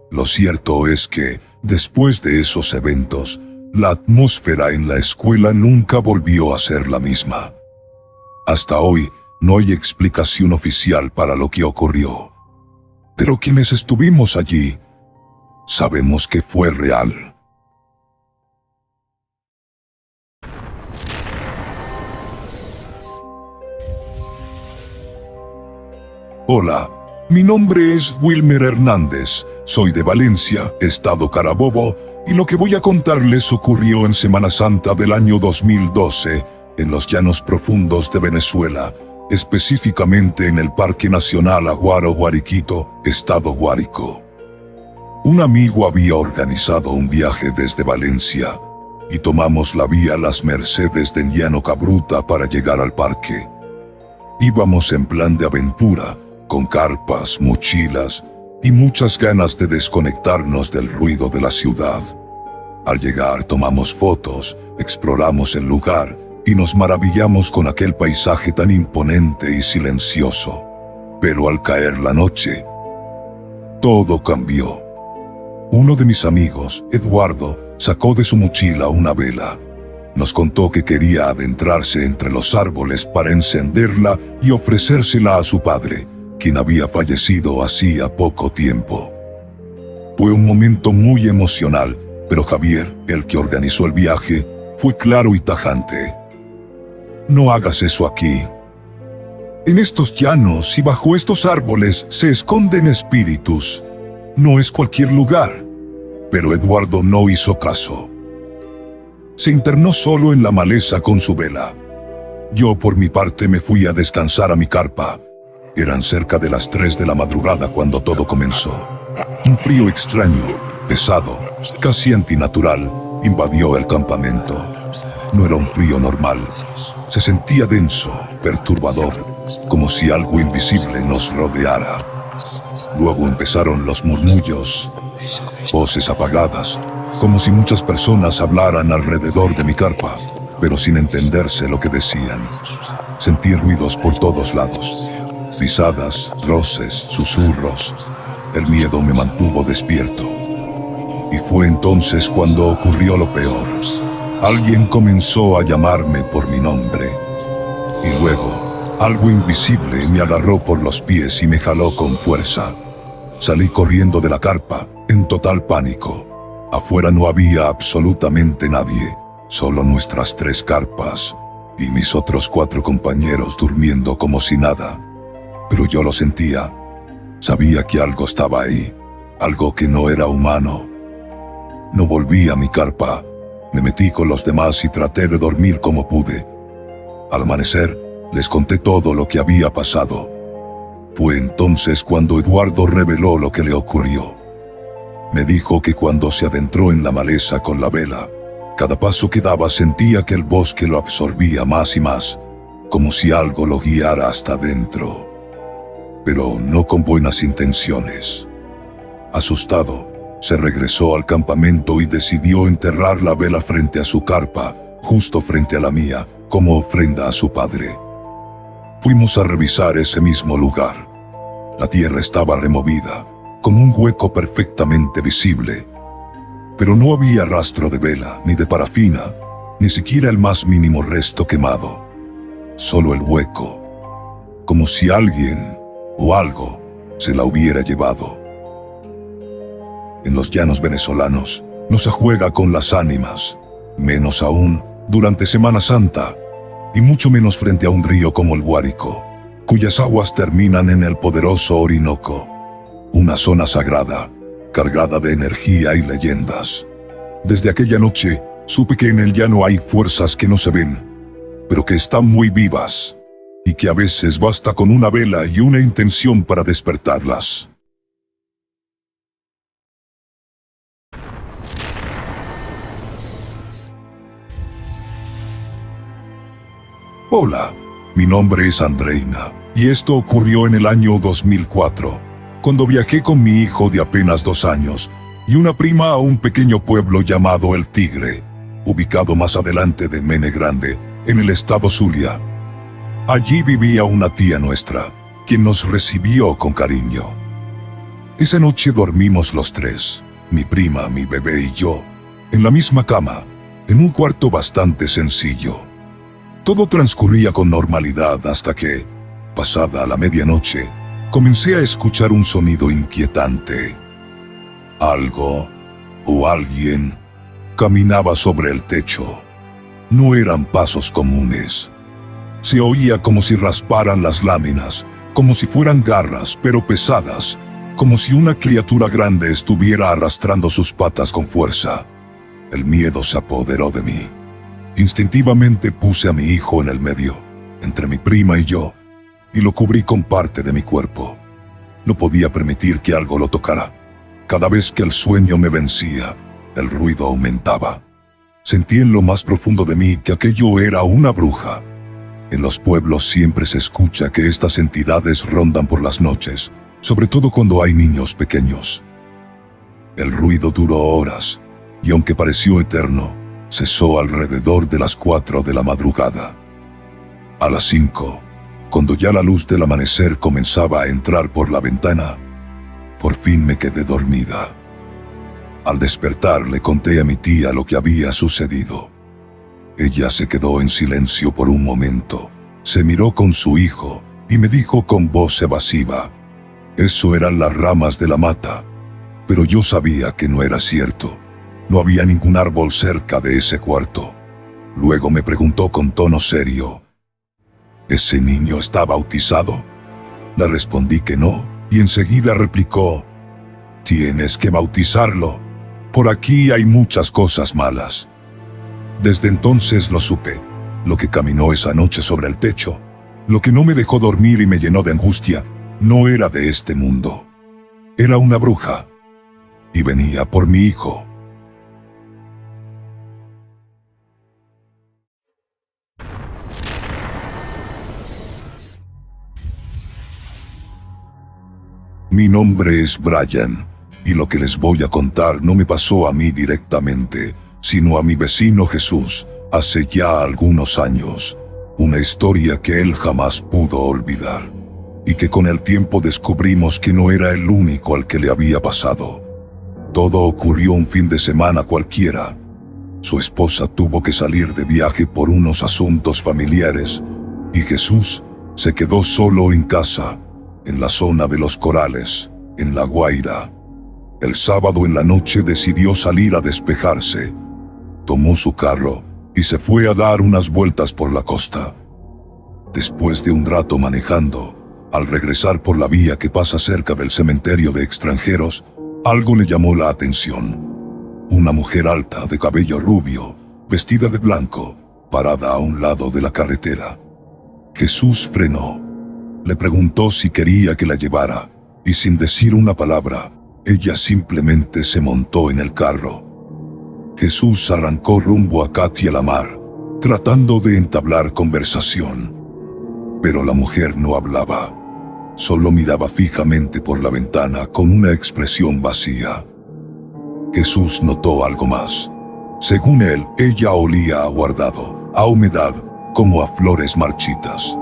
Lo cierto es que, después de esos eventos, la atmósfera en la escuela nunca volvió a ser la misma. Hasta hoy, no hay explicación oficial para lo que ocurrió. Pero quienes estuvimos allí, sabemos que fue real. Hola, mi nombre es Wilmer Hernández, soy de Valencia, Estado Carabobo, y lo que voy a contarles ocurrió en Semana Santa del año 2012, en los llanos profundos de Venezuela, específicamente en el Parque Nacional Aguaro Guariquito, Estado Guárico. Un amigo había organizado un viaje desde Valencia, y tomamos la vía Las Mercedes de Llano Cabruta para llegar al parque. Íbamos en plan de aventura, con carpas, mochilas y muchas ganas de desconectarnos del ruido de la ciudad. Al llegar tomamos fotos, exploramos el lugar y nos maravillamos con aquel paisaje tan imponente y silencioso. Pero al caer la noche, todo cambió. Uno de mis amigos, Eduardo, sacó de su mochila una vela. Nos contó que quería adentrarse entre los árboles para encenderla y ofrecérsela a su padre, quien había fallecido hacía poco tiempo. Fue un momento muy emocional, pero Javier, el que organizó el viaje, fue claro y tajante. «No hagas eso aquí. En estos llanos y bajo estos árboles se esconden espíritus. No es cualquier lugar». Pero Eduardo no hizo caso. Se internó solo en la maleza con su vela. Yo por mi parte me fui a descansar a mi carpa. Eran cerca de las 3 de la madrugada cuando todo comenzó. Un frío extraño, pesado, casi antinatural, invadió el campamento. No era un frío normal. Se sentía denso, perturbador, como si algo invisible nos rodeara. Luego empezaron los murmullos, Voces apagadas, como si muchas personas hablaran alrededor de mi carpa, pero sin entenderse lo que decían. Sentí ruidos por todos lados. Pisadas, roces, susurros. El miedo me mantuvo despierto. Y fue entonces cuando ocurrió lo peor. Alguien comenzó a llamarme por mi nombre. Y luego, algo invisible me agarró por los pies y me jaló con fuerza. Salí corriendo de la carpa, en total pánico. Afuera no había absolutamente nadie, solo nuestras 3 carpas, y mis otros 4 compañeros durmiendo como si nada. Pero yo lo sentía. Sabía que algo estaba ahí, algo que no era humano. No volví a mi carpa. Me metí con los demás y traté de dormir como pude. Al amanecer, les conté todo lo que había pasado. Fue entonces cuando Eduardo reveló lo que le ocurrió. Me dijo que cuando se adentró en la maleza con la vela, cada paso que daba sentía que el bosque lo absorbía más y más, como si algo lo guiara hasta adentro. Pero no con buenas intenciones. Asustado, se regresó al campamento y decidió enterrar la vela frente a su carpa, justo frente a la mía, como ofrenda a su padre. Fuimos a revisar ese mismo lugar. La tierra estaba removida, con un hueco perfectamente visible. Pero no había rastro de vela, ni de parafina, ni siquiera el más mínimo resto quemado. Solo el hueco, como si alguien o algo se la hubiera llevado. En los llanos venezolanos no se juega con las ánimas, menos aún durante Semana Santa, y mucho menos frente a un río como el Guárico, cuyas aguas terminan en el poderoso Orinoco, una zona sagrada, cargada de energía y leyendas. Desde aquella noche, supe que en el llano hay fuerzas que no se ven, pero que están muy vivas, y que a veces basta con una vela y una intención para despertarlas. Hola, mi nombre es Andreina, y esto ocurrió en el año 2004, cuando viajé con mi hijo de apenas 2 años y una prima a un pequeño pueblo llamado El Tigre, ubicado más adelante de Mene Grande, en el estado Zulia. Allí vivía una tía nuestra, quien nos recibió con cariño. Esa noche dormimos los 3, mi prima, mi bebé y yo, en la misma cama, en un cuarto bastante sencillo. Todo transcurría con normalidad hasta que, pasada la medianoche, comencé a escuchar un sonido inquietante. Algo, o alguien, caminaba sobre el techo. No eran pasos comunes. Se oía como si rasparan las láminas, como si fueran garras, pero pesadas, como si una criatura grande estuviera arrastrando sus patas con fuerza. El miedo se apoderó de mí. Instintivamente puse a mi hijo en el medio, entre mi prima y yo, y lo cubrí con parte de mi cuerpo. No podía permitir que algo lo tocara. Cada vez que el sueño me vencía, el ruido aumentaba. Sentí en lo más profundo de mí que aquello era una bruja. En los pueblos siempre se escucha que estas entidades rondan por las noches, sobre todo cuando hay niños pequeños. El ruido duró horas, y aunque pareció eterno, cesó alrededor de las 4 de la madrugada. A las 5, cuando ya la luz del amanecer comenzaba a entrar por la ventana, por fin me quedé dormida. Al despertar le conté a mi tía lo que había sucedido. Ella se quedó en silencio por un momento, se miró con su hijo y me dijo con voz evasiva: eso eran las ramas de la mata. Pero yo sabía que no era cierto. No había ningún árbol cerca de ese cuarto. Luego me preguntó con tono serio: ¿ese niño está bautizado? Le respondí que no, y enseguida replicó: tienes que bautizarlo. Por aquí hay muchas cosas malas. Desde entonces lo supe. Lo que caminó esa noche sobre el techo, lo que no me dejó dormir y me llenó de angustia, no era de este mundo. Era una bruja. Y venía por mi hijo. Mi nombre es Brian, Y lo que les voy a contar no me pasó a mí directamente, sino a mi vecino Jesús, hace ya algunos años. Una historia que él jamás pudo olvidar. Y que con el tiempo descubrimos que no era el único al que le había pasado. Todo ocurrió un fin de semana cualquiera. Su esposa tuvo que salir de viaje por unos asuntos familiares, y Jesús se quedó solo en casa, en la zona de los Corales, en La Guaira. El sábado en la noche decidió salir a despejarse. Tomó su carro y se fue a dar unas vueltas por la costa. Después de un rato manejando, al regresar por la vía que pasa cerca del cementerio de extranjeros, algo le llamó la atención. Una mujer alta, de cabello rubio, vestida de blanco, parada a un lado de la carretera. Jesús frenó. Le preguntó si quería que la llevara, y sin decir una palabra, ella simplemente se montó en el carro. Jesús arrancó rumbo a Katia la Mar, tratando de entablar conversación. Pero la mujer no hablaba. Solo miraba fijamente por la ventana con una expresión vacía. Jesús notó algo más. Según él, ella olía a guardado, a humedad, como a flores marchitas.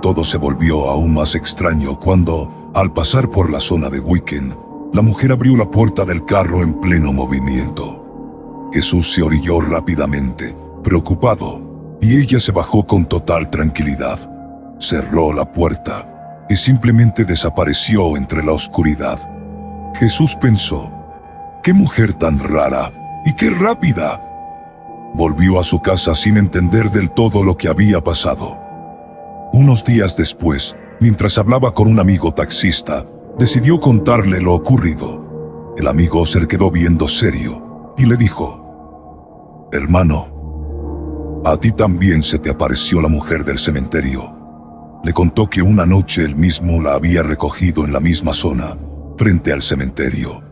Todo se volvió aún más extraño cuando, al pasar por la zona de Weekend, la mujer abrió la puerta del carro en pleno movimiento. Jesús se orilló rápidamente, preocupado, y ella se bajó con total tranquilidad. Cerró la puerta y simplemente desapareció entre la oscuridad. Jesús pensó, ¡qué mujer tan rara! ¡Y qué rápida! Volvió a su casa sin entender del todo lo que había pasado. Unos días después, mientras hablaba con un amigo taxista, decidió contarle lo ocurrido. El amigo se le quedó viendo serio y le dijo, «Hermano, a ti también se te apareció la mujer del cementerio». Le contó que una noche él mismo la había recogido en la misma zona, frente al cementerio.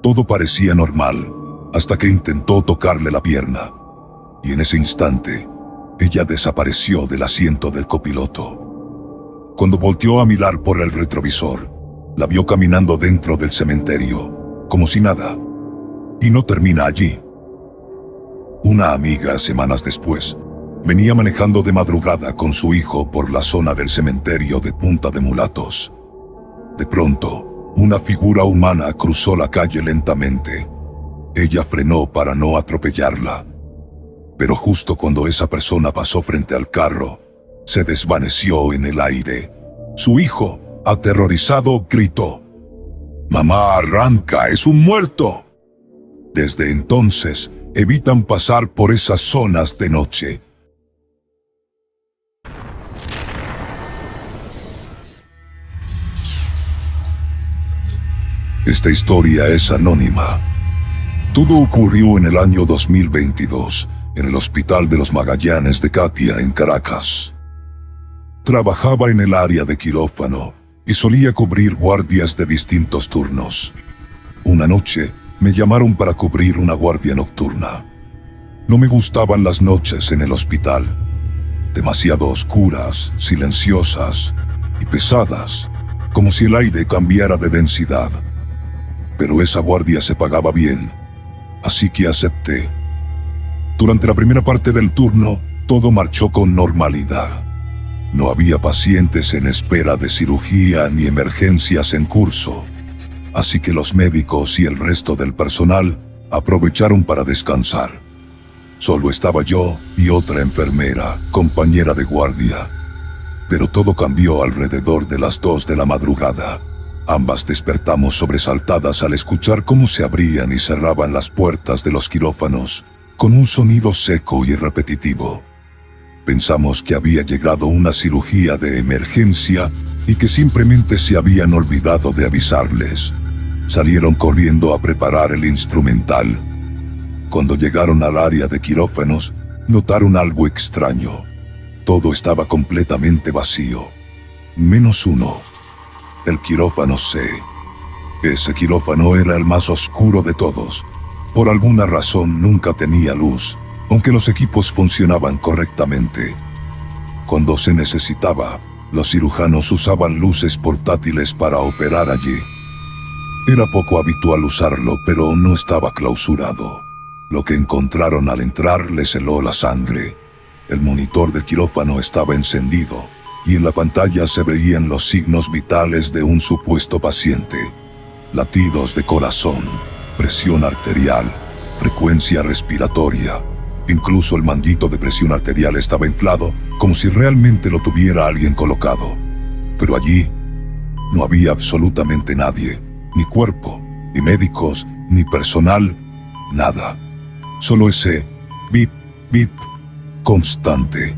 Todo parecía normal, hasta que intentó tocarle la pierna. Y en ese instante, ella desapareció del asiento del copiloto. Cuando volteó a mirar por el retrovisor, la vio caminando dentro del cementerio, como si nada. Y no termina allí. Una amiga, semanas después, venía manejando de madrugada con su hijo por la zona del cementerio de Punta de Mulatos. De pronto, una figura humana cruzó la calle lentamente. Ella frenó para no atropellarla. Pero justo cuando esa persona pasó frente al carro, se desvaneció en el aire. Su hijo, aterrorizado, gritó, «¡Mamá, arranca! ¡Es un muerto!». Desde entonces, evitan pasar por esas zonas de noche. Esta historia es anónima. Todo ocurrió en el año 2022, en el Hospital de los Magallanes de Katia, en Caracas. Trabajaba en el área de quirófano y solía cubrir guardias de distintos turnos. Una noche, me llamaron para cubrir una guardia nocturna. No me gustaban las noches en el hospital. Demasiado oscuras, silenciosas y pesadas, como si el aire cambiara de densidad. Pero esa guardia se pagaba bien, así que acepté. Durante la primera parte del turno, todo marchó con normalidad. No había pacientes en espera de cirugía ni emergencias en curso, así que los médicos y el resto del personal aprovecharon para descansar. Solo estaba yo y otra enfermera, compañera de guardia. Pero todo cambió alrededor de las 2 de la madrugada. Ambas despertamos sobresaltadas al escuchar cómo se abrían y cerraban las puertas de los quirófanos, con un sonido seco y repetitivo. Pensamos que había llegado una cirugía de emergencia y que simplemente se habían olvidado de avisarles. Salieron corriendo a preparar el instrumental. Cuando llegaron al área de quirófanos, notaron algo extraño. Todo estaba completamente vacío, menos uno. El quirófano C. Ese quirófano era el más oscuro de todos. Por alguna razón nunca tenía luz, aunque los equipos funcionaban correctamente. Cuando se necesitaba, los cirujanos usaban luces portátiles para operar allí. Era poco habitual usarlo, pero no estaba clausurado. Lo que encontraron al entrar les heló la sangre. El monitor del quirófano estaba encendido, y en la pantalla se veían los signos vitales de un supuesto paciente. Latidos de corazón, presión arterial, frecuencia respiratoria. Incluso el manguito de presión arterial estaba inflado, como si realmente lo tuviera alguien colocado. Pero allí no había absolutamente nadie, ni cuerpo, ni médicos, ni personal, nada. Solo ese bip, bip, constante.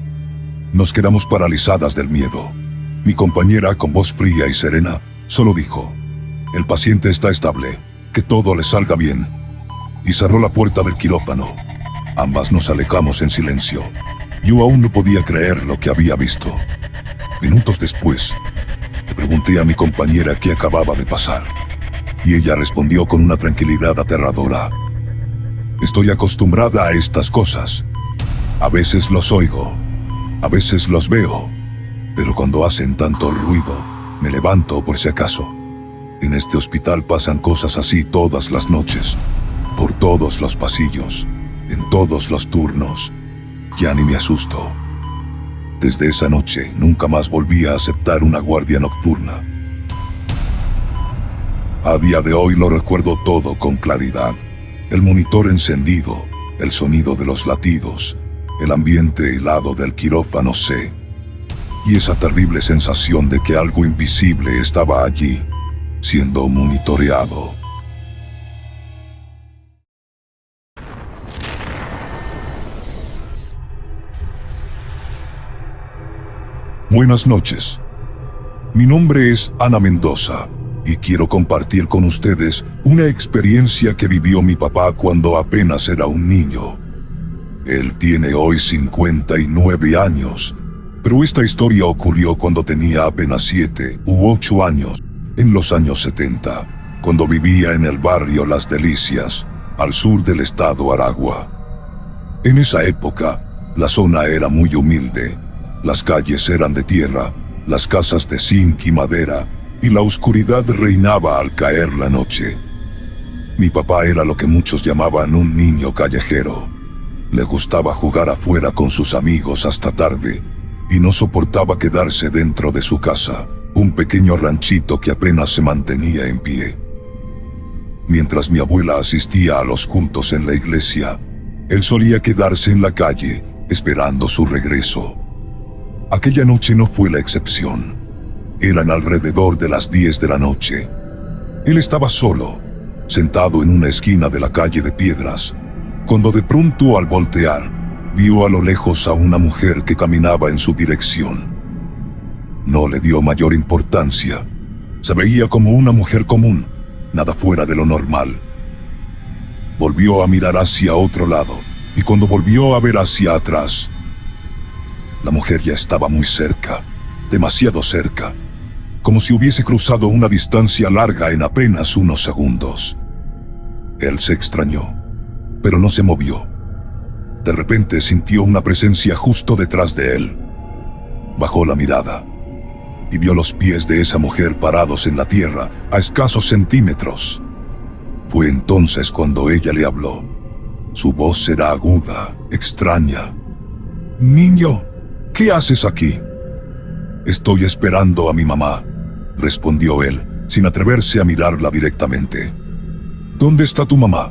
Nos quedamos paralizadas del miedo. Mi compañera, con voz fría y serena, solo dijo: «El paciente está estable, que todo le salga bien». Y cerró la puerta del quirófano. Ambas nos alejamos en silencio. Yo aún no podía creer lo que había visto. Minutos después, le pregunté a mi compañera qué acababa de pasar, y ella respondió con una tranquilidad aterradora: «Estoy acostumbrada a estas cosas. A veces los oigo, a veces los veo, pero cuando hacen tanto ruido, me levanto por si acaso. En este hospital pasan cosas así todas las noches, por todos los pasillos, en todos los turnos. Ya ni me asusto». Desde esa noche nunca más volví a aceptar una guardia nocturna. A día de hoy lo recuerdo todo con claridad. El monitor encendido, el sonido de los latidos, el ambiente helado del quirófano C, y esa terrible sensación de que algo invisible estaba allí, siendo monitoreado. Buenas noches. Mi nombre es Ana Mendoza, y quiero compartir con ustedes una experiencia que vivió mi papá cuando apenas era un niño. Él tiene hoy 59 años, pero esta historia ocurrió cuando tenía apenas 7 u 8 años, en los años 70, cuando vivía en el barrio Las Delicias, al sur del estado Aragua. En esa época, la zona era muy humilde. Las calles eran de tierra, las casas de zinc y madera, y la oscuridad reinaba al caer la noche. Mi papá era lo que muchos llamaban un niño callejero. Le gustaba jugar afuera con sus amigos hasta tarde, y no soportaba quedarse dentro de su casa, un pequeño ranchito que apenas se mantenía en pie. Mientras mi abuela asistía a los cultos en la iglesia, él solía quedarse en la calle, esperando su regreso. Aquella noche no fue la excepción. Eran alrededor de las 10 de la noche. Él estaba solo, sentado en una esquina de la calle de piedras, cuando de pronto, al voltear, vio a lo lejos a una mujer que caminaba en su dirección. No le dio mayor importancia. Se veía como una mujer común, nada fuera de lo normal. Volvió a mirar hacia otro lado, y cuando volvió a ver hacia atrás, la mujer ya estaba muy cerca, demasiado cerca, como si hubiese cruzado una distancia larga en apenas unos segundos. Él se extrañó, pero no se movió. De repente sintió una presencia justo detrás de él. Bajó la mirada y vio los pies de esa mujer parados en la tierra a escasos centímetros. Fue entonces cuando ella le habló. Su voz era aguda, extraña. «Niño, ¿qué haces aquí?» «Estoy esperando a mi mamá», respondió él, sin atreverse a mirarla directamente. «¿Dónde está tu mamá?»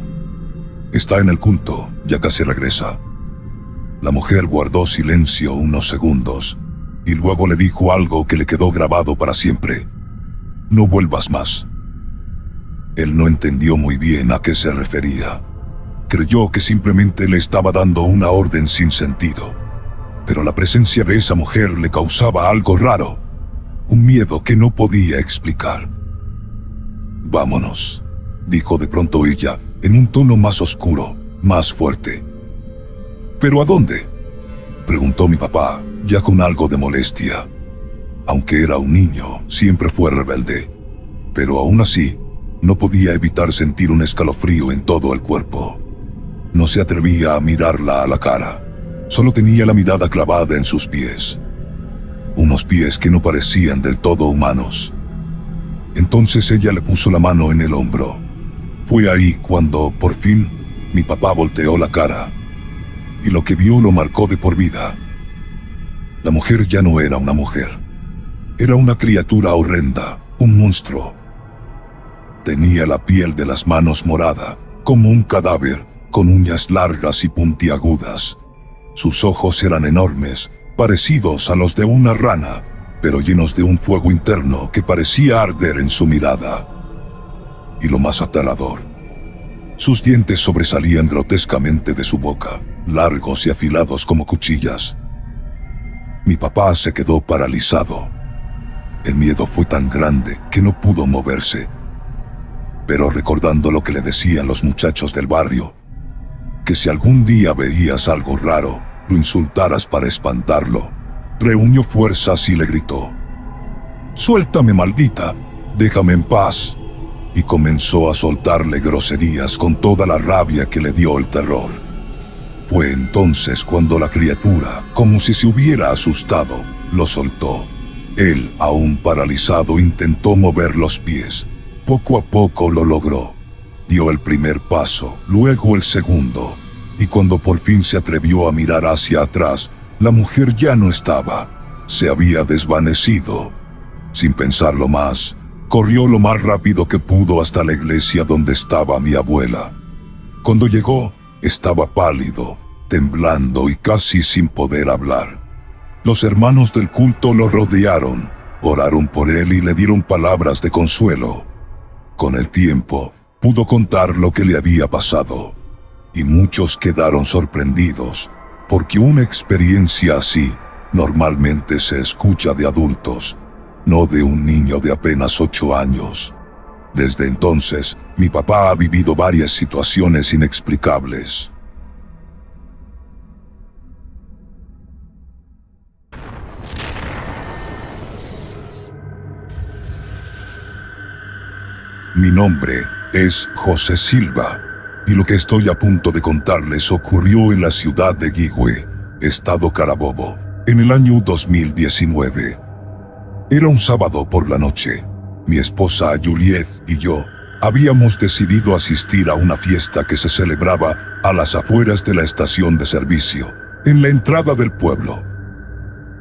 «Está en el culto, ya casi regresa». La mujer guardó silencio unos segundos, y luego le dijo algo que le quedó grabado para siempre. «No vuelvas más». Él no entendió muy bien a qué se refería. Creyó que simplemente le estaba dando una orden sin sentido. Pero la presencia de esa mujer le causaba algo raro, un miedo que no podía explicar. «Vámonos», dijo de pronto ella, en un tono más oscuro, más fuerte. «¿Pero a dónde?», preguntó mi papá, ya con algo de molestia. Aunque era un niño, siempre fue rebelde, pero aún así, no podía evitar sentir un escalofrío en todo el cuerpo. No se atrevía a mirarla a la cara. Solo tenía la mirada clavada en sus pies. Unos pies que no parecían del todo humanos. Entonces ella le puso la mano en el hombro. Fue ahí cuando, por fin, mi papá volteó la cara. Y lo que vio lo marcó de por vida. La mujer ya no era una mujer. Era una criatura horrenda, un monstruo. Tenía la piel de las manos morada, como un cadáver, con uñas largas y puntiagudas. Sus ojos eran enormes, parecidos a los de una rana, pero llenos de un fuego interno que parecía arder en su mirada. Y lo más aterrador, sus dientes sobresalían grotescamente de su boca, largos y afilados como cuchillas. Mi papá se quedó paralizado. El miedo fue tan grande que no pudo moverse. Pero recordando lo que le decían los muchachos del barrio, que si algún día veías algo raro, lo insultaras para espantarlo, reunió fuerzas y le gritó: «¡Suéltame, maldita! ¡Déjame en paz!» Y comenzó a soltarle groserías con toda la rabia que le dio el terror. Fue entonces cuando la criatura, como si se hubiera asustado, lo soltó. Él, aún paralizado, intentó mover los pies. Poco a poco lo logró. Dio el primer paso, luego el segundo, y cuando por fin se atrevió a mirar hacia atrás, la mujer ya no estaba. Se había desvanecido. Sin pensarlo más, corrió lo más rápido que pudo hasta la iglesia donde estaba mi abuela. Cuando llegó, estaba pálido, temblando y casi sin poder hablar. Los hermanos del culto lo rodearon, oraron por él y le dieron palabras de consuelo. Con el tiempo, pudo contar lo que le había pasado, y muchos quedaron sorprendidos, porque una experiencia así normalmente se escucha de adultos, no de un niño de apenas 8 años. Desde entonces, mi papá ha vivido varias situaciones inexplicables. Mi nombre es José Silva, y lo que estoy a punto de contarles ocurrió en la ciudad de Guigüe, estado Carabobo, en el año 2019. Era un sábado por la noche. Mi esposa Juliet y yo habíamos decidido asistir a una fiesta que se celebraba a las afueras de la estación de servicio, en la entrada del pueblo.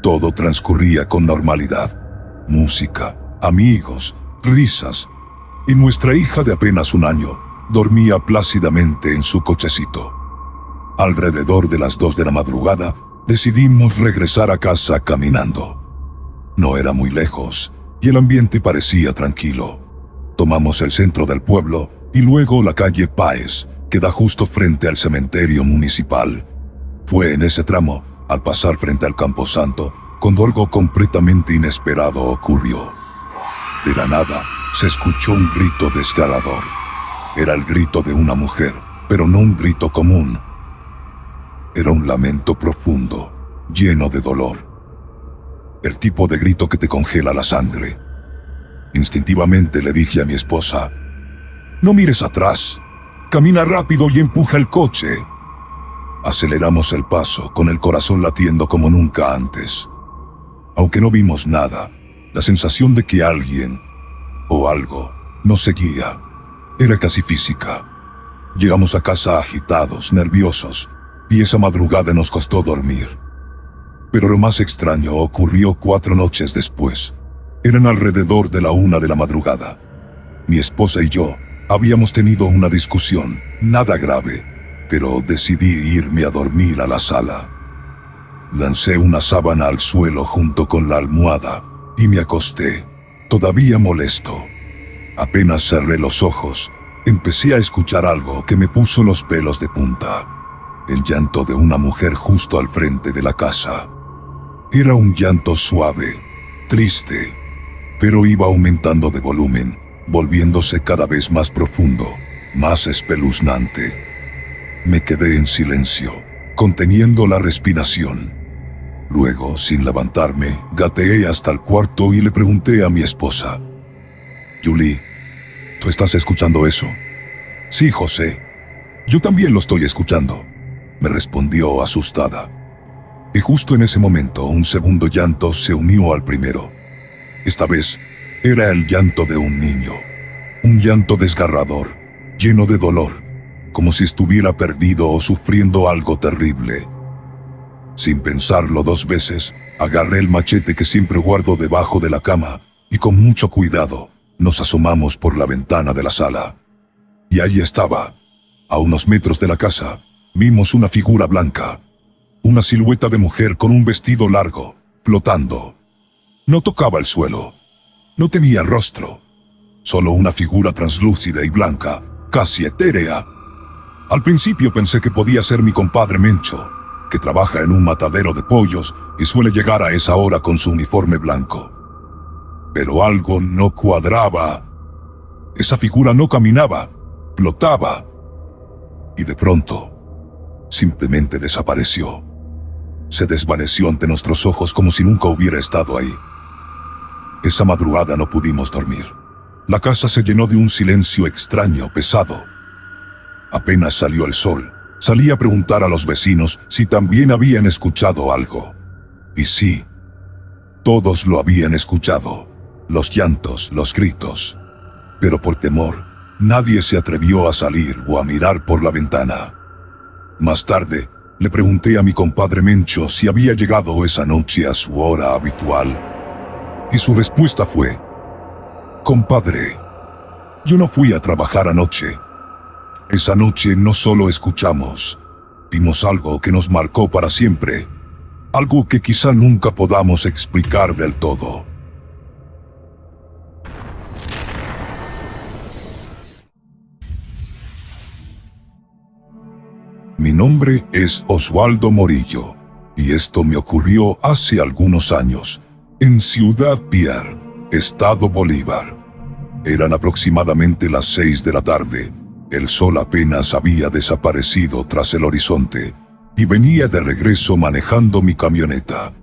Todo transcurría con normalidad. Música, amigos, risas, y nuestra hija de apenas 1 año dormía plácidamente en su cochecito. Alrededor de las 2 de la madrugada, decidimos regresar a casa caminando. No era muy lejos, y el ambiente parecía tranquilo. Tomamos el centro del pueblo, y luego la calle Páez, que da justo frente al cementerio municipal. Fue en ese tramo, al pasar frente al camposanto, cuando algo completamente inesperado ocurrió. De la nada, se escuchó un grito desgarrador. Era el grito de una mujer, pero no un grito común. Era un lamento profundo, lleno de dolor. El tipo de grito que te congela la sangre. Instintivamente le dije a mi esposa: «No mires atrás, camina rápido y empuja el coche». Aceleramos el paso, con el corazón latiendo como nunca antes. Aunque no vimos nada, la sensación de que alguien o algo nos seguía era casi física. Llegamos a casa agitados, nerviosos, y esa madrugada nos costó dormir. Pero lo más extraño ocurrió 4 noches después. Eran alrededor de la 1 de la madrugada. Mi esposa y yo habíamos tenido una discusión, nada grave, pero decidí irme a dormir a la sala. Lancé una sábana al suelo junto con la almohada y me acosté, todavía molesto. Apenas cerré los ojos, empecé a escuchar algo que me puso los pelos de punta. El llanto de una mujer justo al frente de la casa. Era un llanto suave, triste, pero iba aumentando de volumen, volviéndose cada vez más profundo, más espeluznante. Me quedé en silencio, conteniendo la respiración. Luego, sin levantarme, gateé hasta el cuarto y le pregunté a mi esposa: «Julie, ¿tú estás escuchando eso?» «Sí, José. Yo también lo estoy escuchando», me respondió asustada. Y justo en ese momento, un segundo llanto se unió al primero. Esta vez, Era el llanto de un niño. Un llanto desgarrador, lleno de dolor, como si estuviera perdido o sufriendo algo terrible. Sin pensarlo 2 veces, agarré el machete que siempre guardo debajo de la cama, y con mucho cuidado, nos asomamos por la ventana de la sala. Y ahí estaba, a unos metros de la casa, vimos una figura blanca, una silueta de mujer con un vestido largo, flotando. No tocaba el suelo, no tenía rostro, solo una figura translúcida y blanca, casi etérea. Al principio pensé que podía ser mi compadre Mencho, que trabaja en un matadero de pollos y suele llegar a esa hora con su uniforme blanco. Pero algo no cuadraba. Esa figura no caminaba, flotaba. Y de pronto, simplemente desapareció. Se desvaneció ante nuestros ojos como si nunca hubiera estado ahí. Esa madrugada no pudimos dormir. La casa se llenó de un silencio extraño, pesado. Apenas salió el sol, salí a preguntar a los vecinos si también habían escuchado algo. Y sí, todos lo habían escuchado. Los llantos, los gritos. Pero por temor, nadie se atrevió a salir o a mirar por la ventana. Más tarde, le pregunté a mi compadre Mencho si había llegado esa noche a su hora habitual. Y su respuesta fue: compadre, yo no fui a trabajar anoche. Esa noche no solo escuchamos, vimos algo que nos marcó para siempre. Algo que quizá nunca podamos explicar del todo. Mi nombre es Oswaldo Morillo, y esto me ocurrió hace algunos años, en Ciudad Piar, Estado Bolívar. Eran aproximadamente las 6 de la tarde, el sol apenas había desaparecido tras el horizonte, y venía de regreso manejando mi camioneta.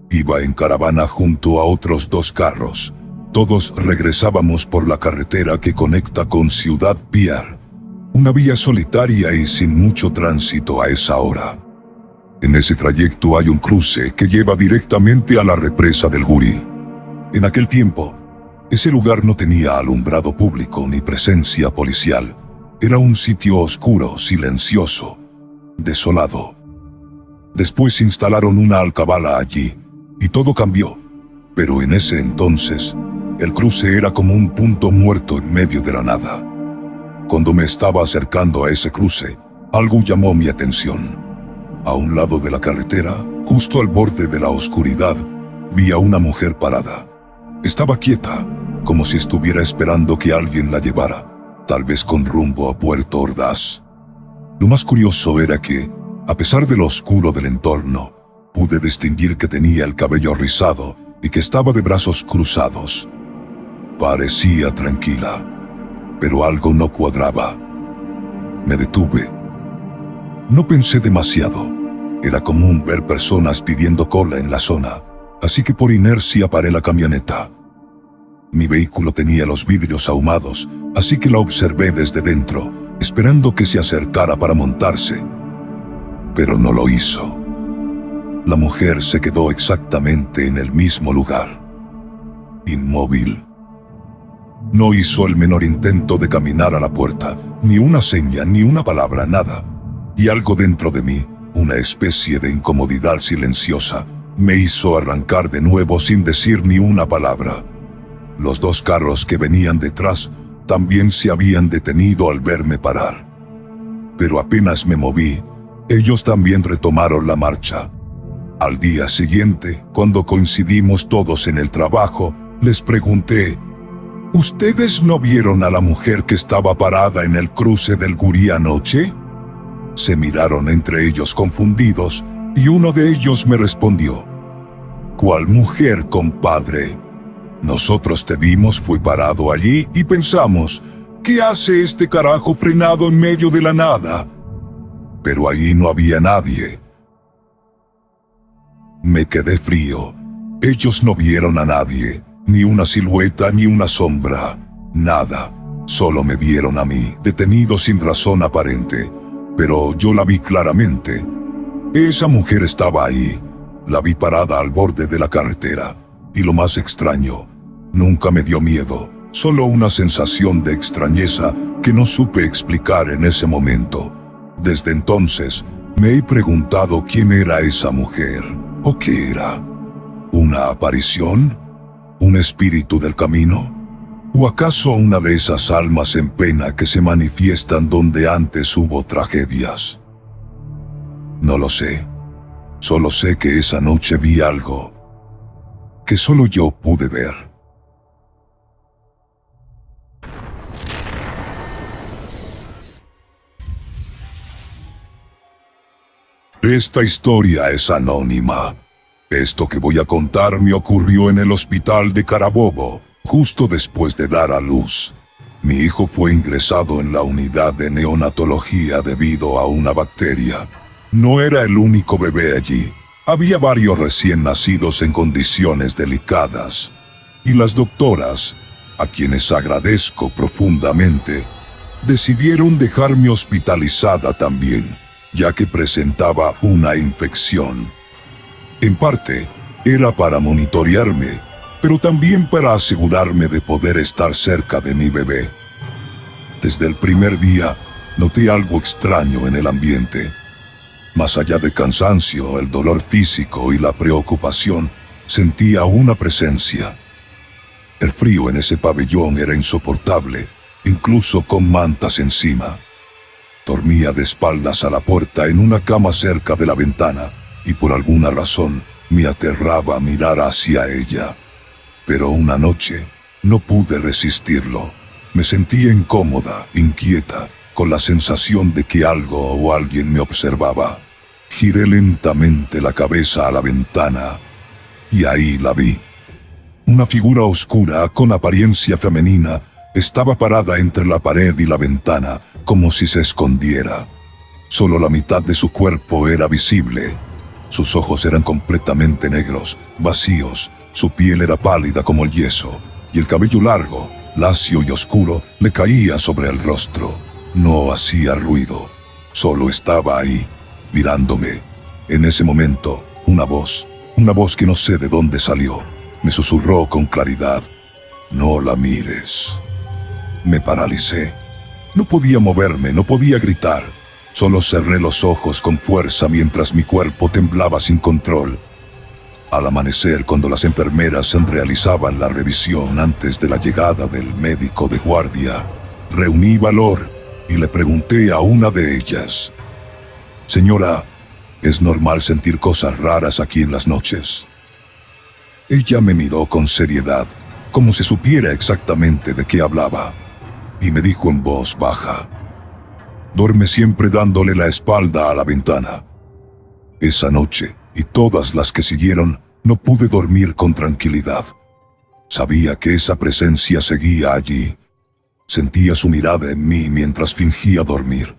Iba en caravana junto a otros 2 carros, todos regresábamos por la carretera que conecta con Ciudad Piar. Una vía solitaria y sin mucho tránsito a esa hora. En ese trayecto hay un cruce que lleva directamente a la represa del Gurí. En aquel tiempo, ese lugar no tenía alumbrado público ni presencia policial. Era un sitio oscuro, silencioso, desolado. Después instalaron una alcabala allí, y todo cambió. Pero en ese entonces, el cruce era como un punto muerto en medio de la nada. Cuando me estaba acercando a ese cruce, algo llamó mi atención. A un lado de la carretera, justo al borde de la oscuridad, vi a una mujer parada. Estaba quieta, como si estuviera esperando que alguien la llevara, tal vez con rumbo a Puerto Ordaz. Lo más curioso era que, a pesar de lo oscuro del entorno, pude distinguir que tenía el cabello rizado y que estaba de brazos cruzados. Parecía tranquila, pero algo no cuadraba. Me detuve. No pensé demasiado. Era común ver personas pidiendo cola en la zona, así que por inercia paré la camioneta. Mi vehículo tenía los vidrios ahumados, así que la observé desde dentro, esperando que se acercara para montarse. Pero no lo hizo. La mujer se quedó exactamente en el mismo lugar, inmóvil. No hizo el menor intento de caminar a la puerta, ni una seña, ni una palabra, nada. Y algo dentro de mí, una especie de incomodidad silenciosa, me hizo arrancar de nuevo sin decir ni una palabra. Los 2 carros que venían detrás también se habían detenido al verme parar. Pero apenas me moví, ellos también retomaron la marcha. Al día siguiente, cuando coincidimos todos en el trabajo, les pregunté: ¿ustedes no vieron a la mujer que estaba parada en el cruce del Gurí anoche? Se miraron entre ellos confundidos, y uno de ellos me respondió: ¿cuál mujer, compadre? Nosotros te vimos, fui parado allí y pensamos: ¿qué hace este carajo frenado en medio de la nada? Pero allí no había nadie. Me quedé frío. Ellos no vieron a nadie, ni una silueta ni una sombra, nada. Solo me vieron a mí, detenido sin razón aparente, pero yo la vi claramente. Esa mujer estaba ahí, la vi parada al borde de la carretera, y lo más extraño, Nunca me dio miedo, solo una sensación de extrañeza que no supe explicar en ese momento. Desde entonces, me he preguntado quién era esa mujer, o qué era. ¿Una aparición? ¿Un espíritu del camino? ¿O acaso una de esas almas en pena que se manifiestan donde antes hubo tragedias? No lo sé. Solo sé que esa noche vi algo que solo yo pude ver. Esta historia es anónima. Esto que voy a contar me ocurrió en el hospital de Carabobo, justo después de dar a luz. Mi hijo fue ingresado en la unidad de neonatología debido a una bacteria. No era el único bebé allí. Había varios recién nacidos en condiciones delicadas. Y las doctoras, a quienes agradezco profundamente, decidieron dejarme hospitalizada también, ya que presentaba una infección. En parte, era para monitorearme, pero también para asegurarme de poder estar cerca de mi bebé. Desde el primer día, noté algo extraño en el ambiente. Más allá de cansancio, el dolor físico y la preocupación, sentía una presencia. El frío en ese pabellón era insoportable, incluso con mantas encima. Dormía de espaldas a la puerta en una cama cerca de la ventana, y por alguna razón me aterraba mirar hacia ella. Pero una noche no pude resistirlo. Me sentía incómoda, inquieta, con la sensación de que algo o alguien me observaba. Giré lentamente la cabeza a la ventana, y ahí la vi. Una figura oscura, con apariencia femenina, estaba parada entre la pared y la ventana, como si se escondiera. Solo la mitad de su cuerpo era visible. Sus ojos eran completamente negros, vacíos, su piel era pálida como el yeso, y el cabello largo, lacio y oscuro, le caía sobre el rostro. No hacía ruido, solo estaba ahí, mirándome. En ese momento, una voz que no sé de dónde salió, me susurró con claridad: «No la mires». Me paralicé. No podía moverme, no podía gritar. Solo cerré los ojos con fuerza mientras mi cuerpo temblaba sin control. Al amanecer, cuando las enfermeras realizaban la revisión antes de la llegada del médico de guardia, reuní valor y le pregunté a una de ellas: «Señora, ¿es normal sentir cosas raras aquí en las noches?». Ella me miró con seriedad, como si supiera exactamente de qué hablaba, y me dijo en voz baja: «Duerme siempre dándole la espalda a la ventana». Esa noche, y todas las que siguieron, no pude dormir con tranquilidad. Sabía que esa presencia seguía allí. Sentía su mirada en mí mientras fingía dormir.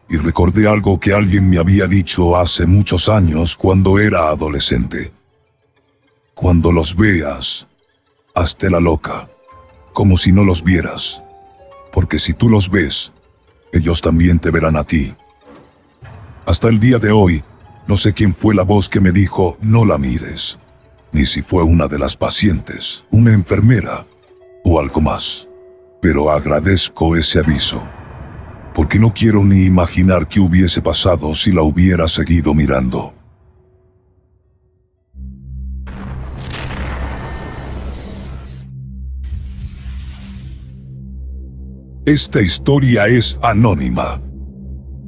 Y recordé algo que alguien me había dicho hace muchos años cuando era adolescente: «Cuando los veas, hazte la loca, como si no los vieras, porque si tú los ves, ellos también te verán a ti». Hasta el día de hoy, no sé quién fue la voz que me dijo «no la mires», ni si fue una de las pacientes, una enfermera, o algo más. Pero agradezco ese aviso, porque no quiero ni imaginar qué hubiese pasado si la hubiera seguido mirando. Esta historia es anónima.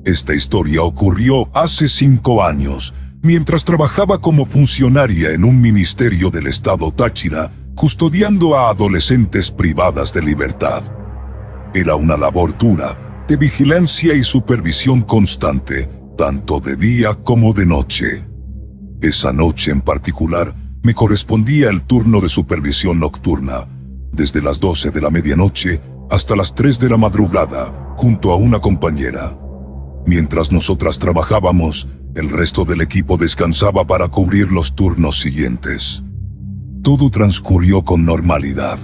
Esta historia ocurrió hace 5 años, mientras trabajaba como funcionaria en un ministerio del estado Táchira, custodiando a adolescentes privadas de libertad. Era una labor dura, de vigilancia y supervisión constante, tanto de día como de noche. Esa noche en particular, me correspondía el turno de supervisión nocturna, desde las 12 de la medianoche hasta las 3 de la madrugada, junto a una compañera. Mientras nosotras trabajábamos, el resto del equipo descansaba para cubrir los turnos siguientes. Todo transcurrió con normalidad.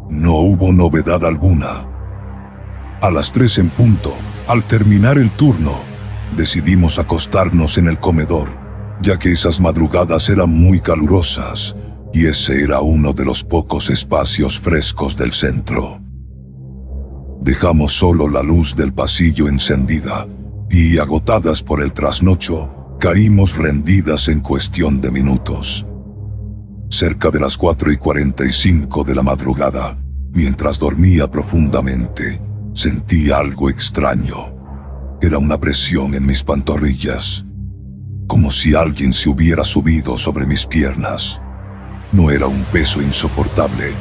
No hubo novedad alguna. A las 3 en punto, al terminar el turno, decidimos acostarnos en el comedor, ya que esas madrugadas eran muy calurosas, y ese era uno de los pocos espacios frescos del centro. Dejamos solo la luz del pasillo encendida, y agotadas por el trasnocho, caímos rendidas en cuestión de minutos. Cerca de las 4:45 de la madrugada, mientras dormía profundamente, sentí algo extraño. Era una presión en mis pantorrillas, como si alguien se hubiera subido sobre mis piernas. No era un peso insoportable,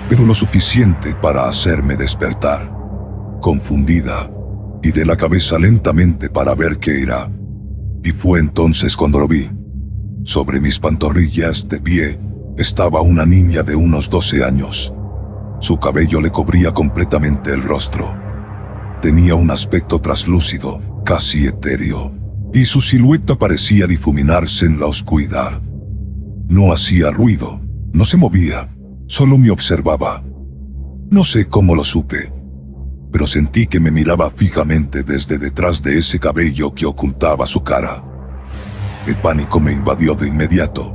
pero lo suficiente para hacerme despertar. Confundida, giré la cabeza lentamente para ver qué era, y fue entonces cuando lo vi. Sobre mis pantorrillas, de pie, estaba una niña de unos 12 años. Su cabello le cubría completamente el rostro. Tenía un aspecto traslúcido, casi etéreo, y su silueta parecía difuminarse en la oscuridad. No hacía ruido, no se movía, solo me observaba. No sé cómo lo supe, pero sentí que me miraba fijamente desde detrás de ese cabello que ocultaba su cara. El pánico me invadió de inmediato.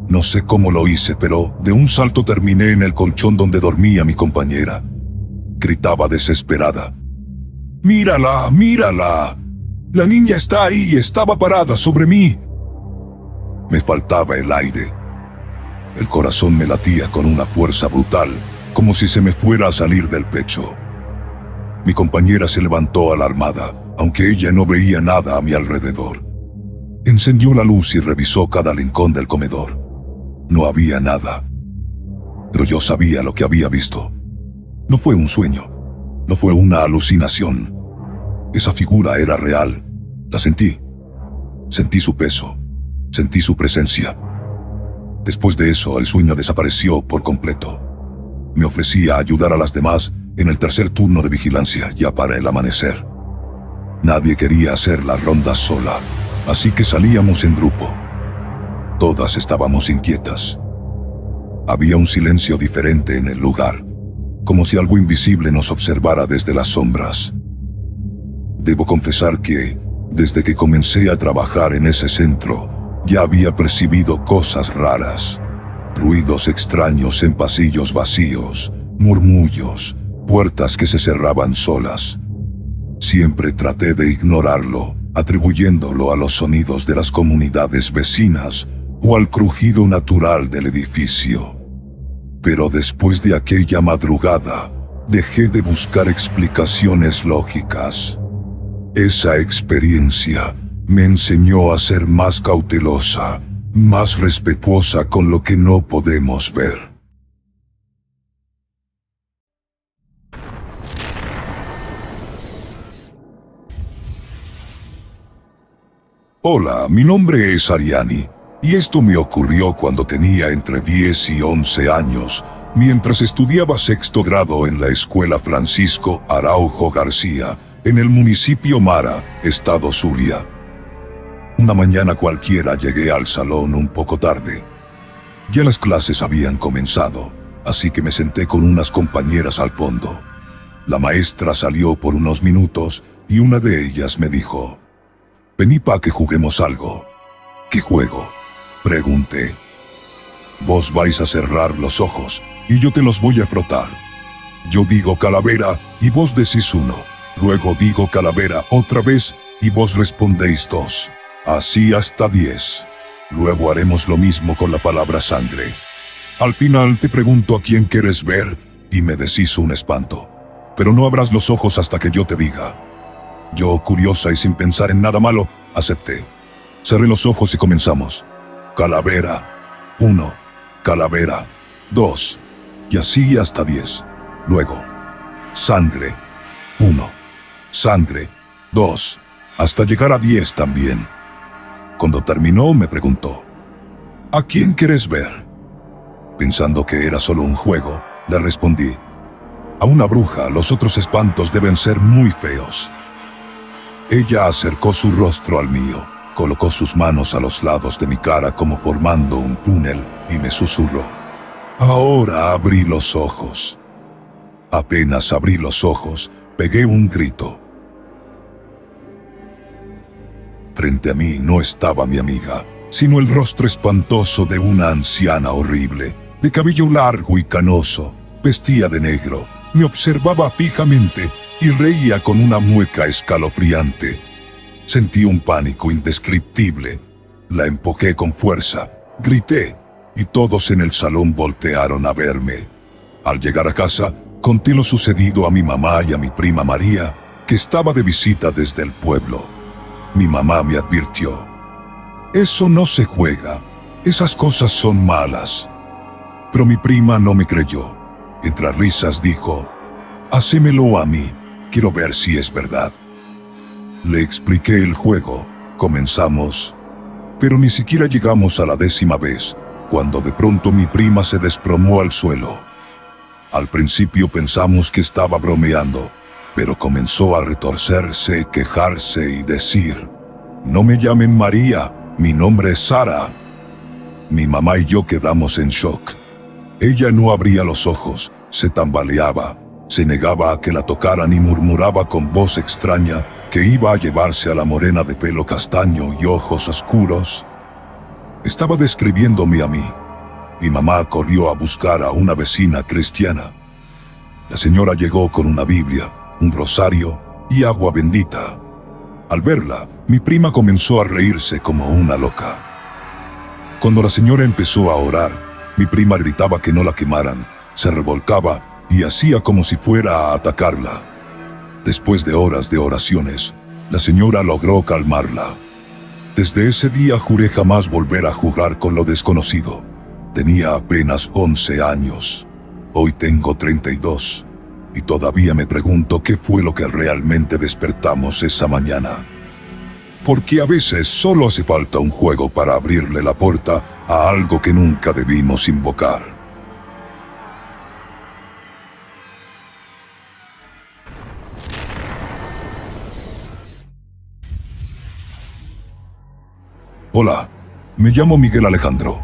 No sé cómo lo hice, pero de un salto terminé en el colchón donde dormía mi compañera. Gritaba desesperada: ¡Mírala, mírala! La niña está ahí, estaba parada sobre mí. Me faltaba el aire. El corazón me latía con una fuerza brutal, como si se me fuera a salir del pecho. Mi compañera se levantó alarmada, aunque ella no veía nada a mi alrededor. Encendió la luz y revisó cada rincón del comedor. No había nada. Pero yo sabía lo que había visto. No fue un sueño. No fue una alucinación. Esa figura era real. La sentí. Sentí su peso. Sentí su presencia. Después de eso, el sueño desapareció por completo. Me ofrecí a ayudar a las demás en el tercer turno de vigilancia, ya para el amanecer. Nadie quería hacer la ronda sola, así que salíamos en grupo. Todas estábamos inquietas. Había un silencio diferente en el lugar, como si algo invisible nos observara desde las sombras. Debo confesar que, desde que comencé a trabajar en ese centro, ya había percibido cosas raras. Ruidos extraños en pasillos vacíos, murmullos, puertas que se cerraban solas. Siempre traté de ignorarlo, atribuyéndolo a los sonidos de las comunidades vecinas o al crujido natural del edificio. Pero después de aquella madrugada, dejé de buscar explicaciones lógicas. Esa experiencia me enseñó a ser más cautelosa, más respetuosa con lo que no podemos ver. Hola, mi nombre es Ariani, y esto me ocurrió cuando tenía entre 10 y 11 años, mientras estudiaba sexto grado en la Escuela Francisco Araujo García, en el municipio Mara, estado Zulia. Una mañana cualquiera llegué al salón un poco tarde. Ya las clases habían comenzado, así que me senté con unas compañeras al fondo. La maestra salió por unos minutos y una de ellas me dijo: «Vení pa' que juguemos algo». «¿Qué juego?», pregunté. «Vos vais a cerrar los ojos y yo te los voy a frotar. Yo digo calavera y vos decís uno. Luego digo calavera otra vez y vos respondéis dos. Así hasta 10. Luego haremos lo mismo con la palabra sangre. Al final te pregunto a quién quieres ver y me decís un espanto. Pero no abras los ojos hasta que yo te diga». Yo, curiosa y sin pensar en nada malo, acepté. Cerré los ojos y comenzamos. Calavera. 1. Calavera. 2. Y así hasta 10. Luego. Sangre. 1. Sangre. 2. Hasta llegar a 10 también. Cuando terminó me preguntó: «¿A quién quieres ver?». Pensando que era solo un juego, le respondí: «A una bruja, los otros espantos deben ser muy feos». Ella acercó su rostro al mío, colocó sus manos a los lados de mi cara como formando un túnel y me susurró: «Ahora abrí los ojos». Apenas abrí los ojos, pegué un grito. Frente a mí no estaba mi amiga, sino el rostro espantoso de una anciana horrible, de cabello largo y canoso, vestía de negro, me observaba fijamente y reía con una mueca escalofriante. Sentí un pánico indescriptible. La empujé con fuerza, grité, y todos en el salón voltearon a verme. Al llegar a casa, conté lo sucedido a mi mamá y a mi prima María, que estaba de visita desde el pueblo. Mi mamá me advirtió: «Eso no se juega, esas cosas son malas». Pero mi prima no me creyó. Entre risas dijo: «Hacémelo a mí, quiero ver si es verdad». Le expliqué el juego, comenzamos, pero ni siquiera llegamos a la 10ª vez, cuando de pronto mi prima se desplomó al suelo. Al principio pensamos que estaba bromeando, pero comenzó a retorcerse, quejarse y decir: «No me llamen María, mi nombre es Sara». Mi mamá y yo quedamos en shock. Ella no abría los ojos, se tambaleaba, se negaba a que la tocaran y murmuraba con voz extraña que iba a llevarse a la morena de pelo castaño y ojos oscuros. Estaba describiéndome a mí. Mi mamá corrió a buscar a una vecina cristiana. La señora llegó con una Biblia, un rosario y agua bendita. Al verla, mi prima comenzó a reírse como una loca. Cuando la señora empezó a orar, mi prima gritaba que no la quemaran, se revolcaba y hacía como si fuera a atacarla. Después de horas de oraciones, la señora logró calmarla. Desde ese día juré jamás volver a jugar con lo desconocido. Tenía apenas 11 años. Hoy tengo 32. Y todavía me pregunto qué fue lo que realmente despertamos esa mañana. Porque a veces solo hace falta un juego para abrirle la puerta a algo que nunca debimos invocar. Hola, me llamo Miguel Alejandro.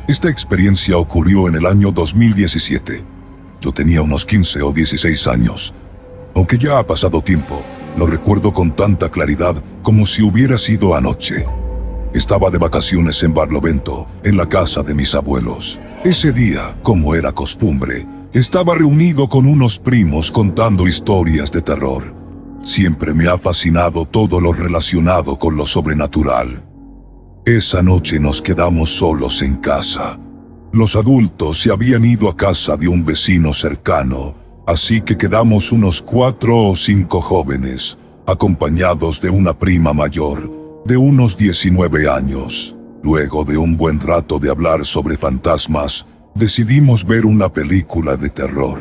Esta experiencia ocurrió en el año 2017. Yo tenía unos 15 o 16 años. Aunque ya ha pasado tiempo, lo recuerdo con tanta claridad como si hubiera sido anoche. Estaba de vacaciones en Barlovento, en la casa de mis abuelos. Ese día, como era costumbre, estaba reunido con unos primos contando historias de terror. Siempre me ha fascinado todo lo relacionado con lo sobrenatural. Esa noche nos quedamos solos en casa. Los adultos se habían ido a casa de un vecino cercano, así que quedamos unos 4 o 5 jóvenes, acompañados de una prima mayor, de unos 19 años. Luego de un buen rato de hablar sobre fantasmas, decidimos ver una película de terror.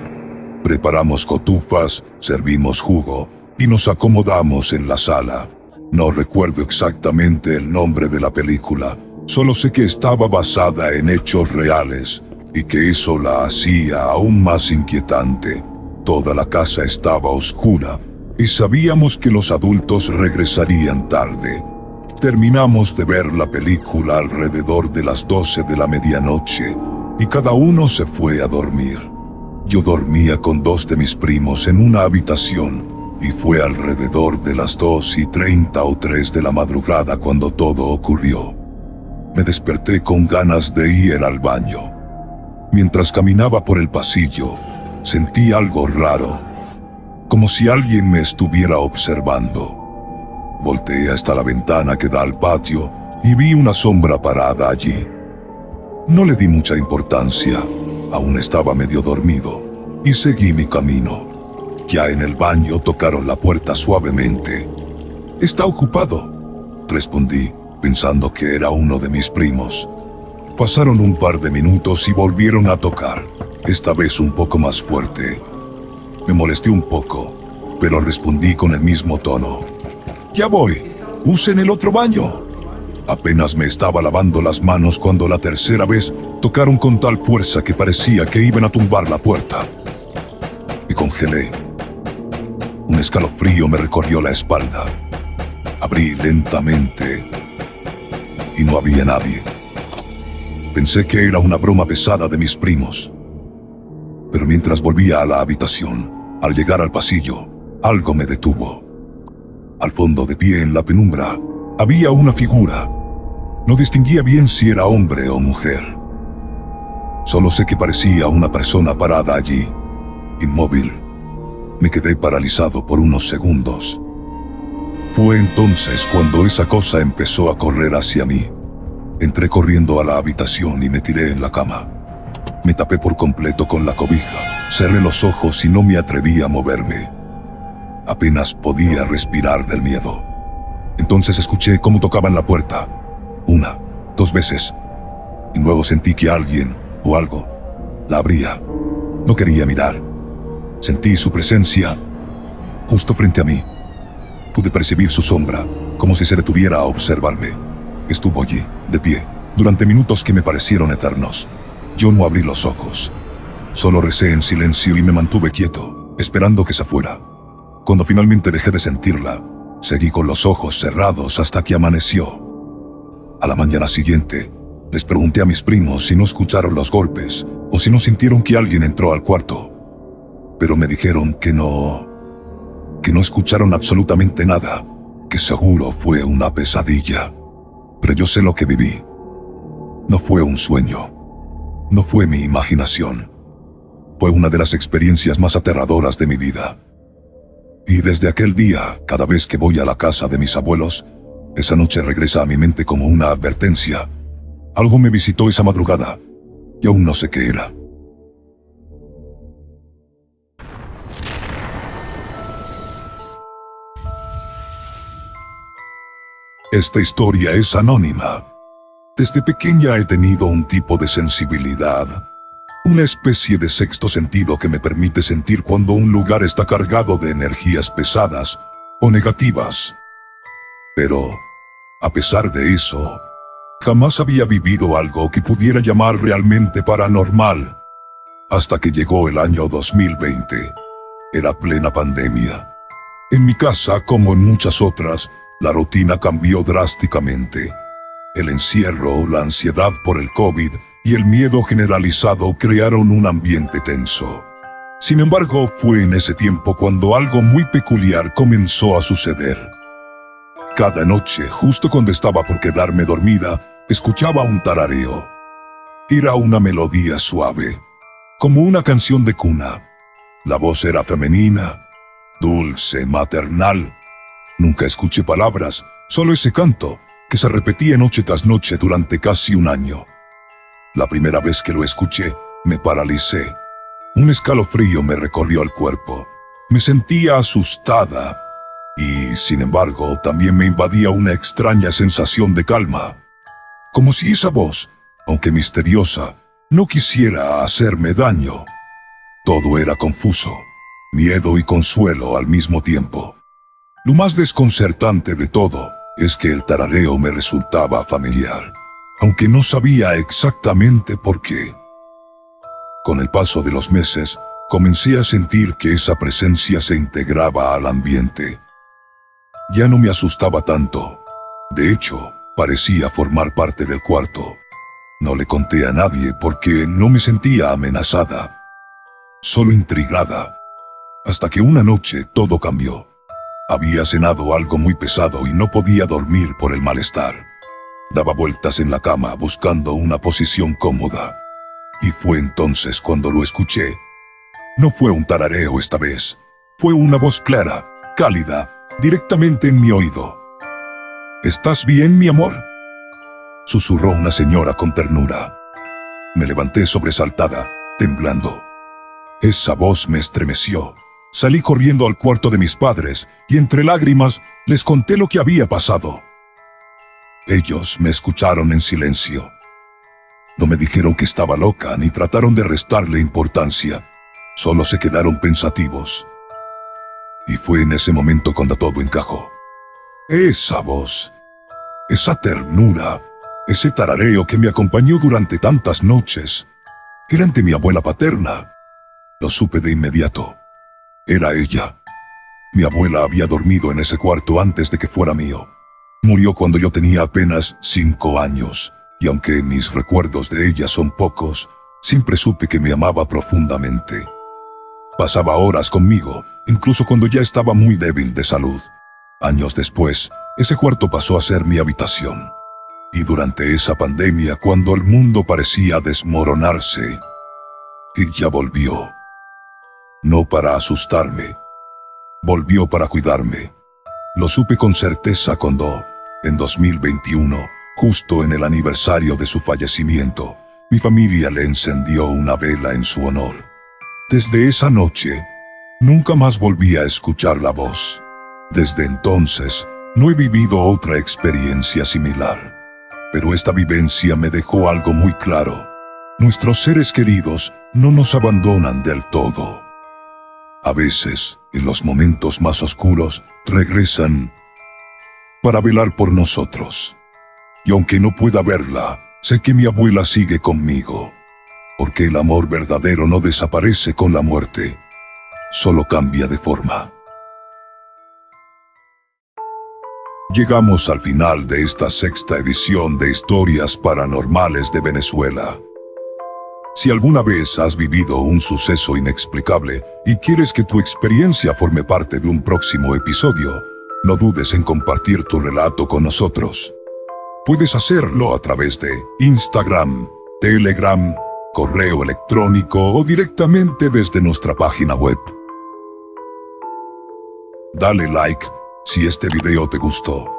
Preparamos cotufas, servimos jugo y nos acomodamos en la sala. No recuerdo exactamente el nombre de la película, solo sé que estaba basada en hechos reales y que eso la hacía aún más inquietante. Toda la casa estaba oscura y sabíamos que los adultos regresarían tarde. Terminamos de ver la película alrededor de las 12 de la medianoche y cada uno se fue a dormir. Yo dormía con 2 de mis primos en una habitación y fue alrededor de las 2:30 o 3 de la madrugada cuando todo ocurrió. Me desperté con ganas de ir al baño. Mientras caminaba por el pasillo, sentí algo raro, como si alguien me estuviera observando. Volteé hasta la ventana que da al patio y vi una sombra parada allí. No le di mucha importancia, aún estaba medio dormido, y seguí mi camino. Ya en el baño tocaron la puerta suavemente. «¿Está ocupado?», respondí, pensando que era uno de mis primos. Pasaron un par de minutos y volvieron a tocar, esta vez un poco más fuerte. Me molesté un poco, pero respondí con el mismo tono: «Ya voy, usen el otro baño». Apenas me estaba lavando las manos cuando la tercera vez tocaron con tal fuerza que parecía que iban a tumbar la puerta. Me congelé. Un escalofrío me recorrió la espalda. Abrí lentamente y no había nadie. Pensé que era una broma pesada de mis primos. Pero mientras volvía a la habitación, al llegar al pasillo, algo me detuvo. Al fondo, de pie en la penumbra, había una figura. No distinguía bien si era hombre o mujer. Solo sé que parecía una persona parada allí, inmóvil. Me quedé paralizado por unos segundos. Fue entonces cuando esa cosa empezó a correr hacia mí. Entré corriendo a la habitación y me tiré en la cama. Me tapé por completo con la cobija, cerré los ojos y no me atreví a moverme. Apenas podía respirar del miedo. Entonces escuché cómo tocaban la puerta. 1, 2 veces. Y luego sentí que alguien, o algo, la abría. No quería mirar. Sentí su presencia justo frente a mí. Pude percibir su sombra, como si se detuviera a observarme. Estuvo allí, de pie, durante minutos que me parecieron eternos. Yo no abrí los ojos. Solo recé en silencio y me mantuve quieto, esperando que se fuera. Cuando finalmente dejé de sentirla, seguí con los ojos cerrados hasta que amaneció. A la mañana siguiente, les pregunté a mis primos si no escucharon los golpes o si no sintieron que alguien entró al cuarto. Pero me dijeron que no escucharon absolutamente nada, que seguro fue una pesadilla. Pero yo sé lo que viví. No fue un sueño. No fue mi imaginación. Fue una de las experiencias más aterradoras de mi vida. Y desde aquel día, cada vez que voy a la casa de mis abuelos, esa noche regresa a mi mente como una advertencia. Algo me visitó esa madrugada, y aún no sé qué era. Esta historia es anónima. Desde pequeña he tenido un tipo de sensibilidad, una especie de sexto sentido que me permite sentir cuando un lugar está cargado de energías pesadas o negativas. Pero, a pesar de eso, jamás había vivido algo que pudiera llamar realmente paranormal. Hasta que llegó el año 2020. Era plena pandemia. En mi casa, como en muchas otras, la rutina cambió drásticamente. El encierro, la ansiedad por el COVID y el miedo generalizado crearon un ambiente tenso. Sin embargo, fue en ese tiempo cuando algo muy peculiar comenzó a suceder. Cada noche, justo cuando estaba por quedarme dormida, escuchaba un tarareo. Era una melodía suave, como una canción de cuna. La voz era femenina, dulce, maternal. Nunca escuché palabras, solo ese canto, que se repetía noche tras noche durante casi un año. La primera vez que lo escuché, me paralicé. Un escalofrío me recorrió el cuerpo. Me sentía asustada. Y, sin embargo, también me invadía una extraña sensación de calma. Como si esa voz, aunque misteriosa, no quisiera hacerme daño. Todo era confuso, miedo y consuelo al mismo tiempo. Lo más desconcertante de todo es que el tarareo me resultaba familiar, aunque no sabía exactamente por qué. Con el paso de los meses, comencé a sentir que esa presencia se integraba al ambiente. Ya no me asustaba tanto. De hecho, parecía formar parte del cuarto. No le conté a nadie porque no me sentía amenazada, solo intrigada. Hasta que una noche todo cambió. Había cenado algo muy pesado y no podía dormir por el malestar. Daba vueltas en la cama buscando una posición cómoda. Y fue entonces cuando lo escuché. No fue un tarareo esta vez. Fue una voz clara, cálida, directamente en mi oído. ¿Estás bien, mi amor?, susurró una señora con ternura. Me levanté sobresaltada, temblando. Esa voz me estremeció. Salí corriendo al cuarto de mis padres y entre lágrimas les conté lo que había pasado. Ellos me escucharon en silencio. No me dijeron que estaba loca ni trataron de restarle importancia. Solo se quedaron pensativos. Y fue en ese momento cuando todo encajó. Esa voz, esa ternura, ese tarareo que me acompañó durante tantas noches, eran de mi abuela paterna. Lo supe de inmediato. Era ella. Mi abuela había dormido en ese cuarto antes de que fuera mío. Murió cuando yo tenía apenas 5 años, y aunque mis recuerdos de ella son pocos, siempre supe que me amaba profundamente. Pasaba horas conmigo, incluso cuando ya estaba muy débil de salud. Años después, ese cuarto pasó a ser mi habitación. Y durante esa pandemia, cuando el mundo parecía desmoronarse, ella volvió. No para asustarme. Volvió para cuidarme. Lo supe con certeza cuando, en 2021, justo en el aniversario de su fallecimiento, mi familia le encendió una vela en su honor. Desde esa noche, nunca más volví a escuchar la voz. Desde entonces, no he vivido otra experiencia similar. Pero esta vivencia me dejó algo muy claro. Nuestros seres queridos no nos abandonan del todo. A veces, en los momentos más oscuros, regresan para velar por nosotros. Y aunque no pueda verla, sé que mi abuela sigue conmigo. Porque el amor verdadero no desaparece con la muerte, solo cambia de forma. Llegamos al final de esta sexta edición de Historias Paranormales de Venezuela. Si alguna vez has vivido un suceso inexplicable y quieres que tu experiencia forme parte de un próximo episodio, no dudes en compartir tu relato con nosotros. Puedes hacerlo a través de Instagram, Telegram, correo electrónico o directamente desde nuestra página web. Dale like si este video te gustó.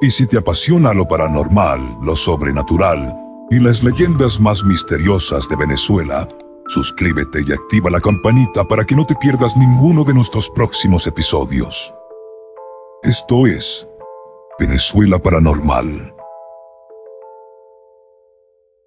Y si te apasiona lo paranormal, lo sobrenatural y las leyendas más misteriosas de Venezuela, suscríbete y activa la campanita para que no te pierdas ninguno de nuestros próximos episodios. Esto es Venezuela Paranormal.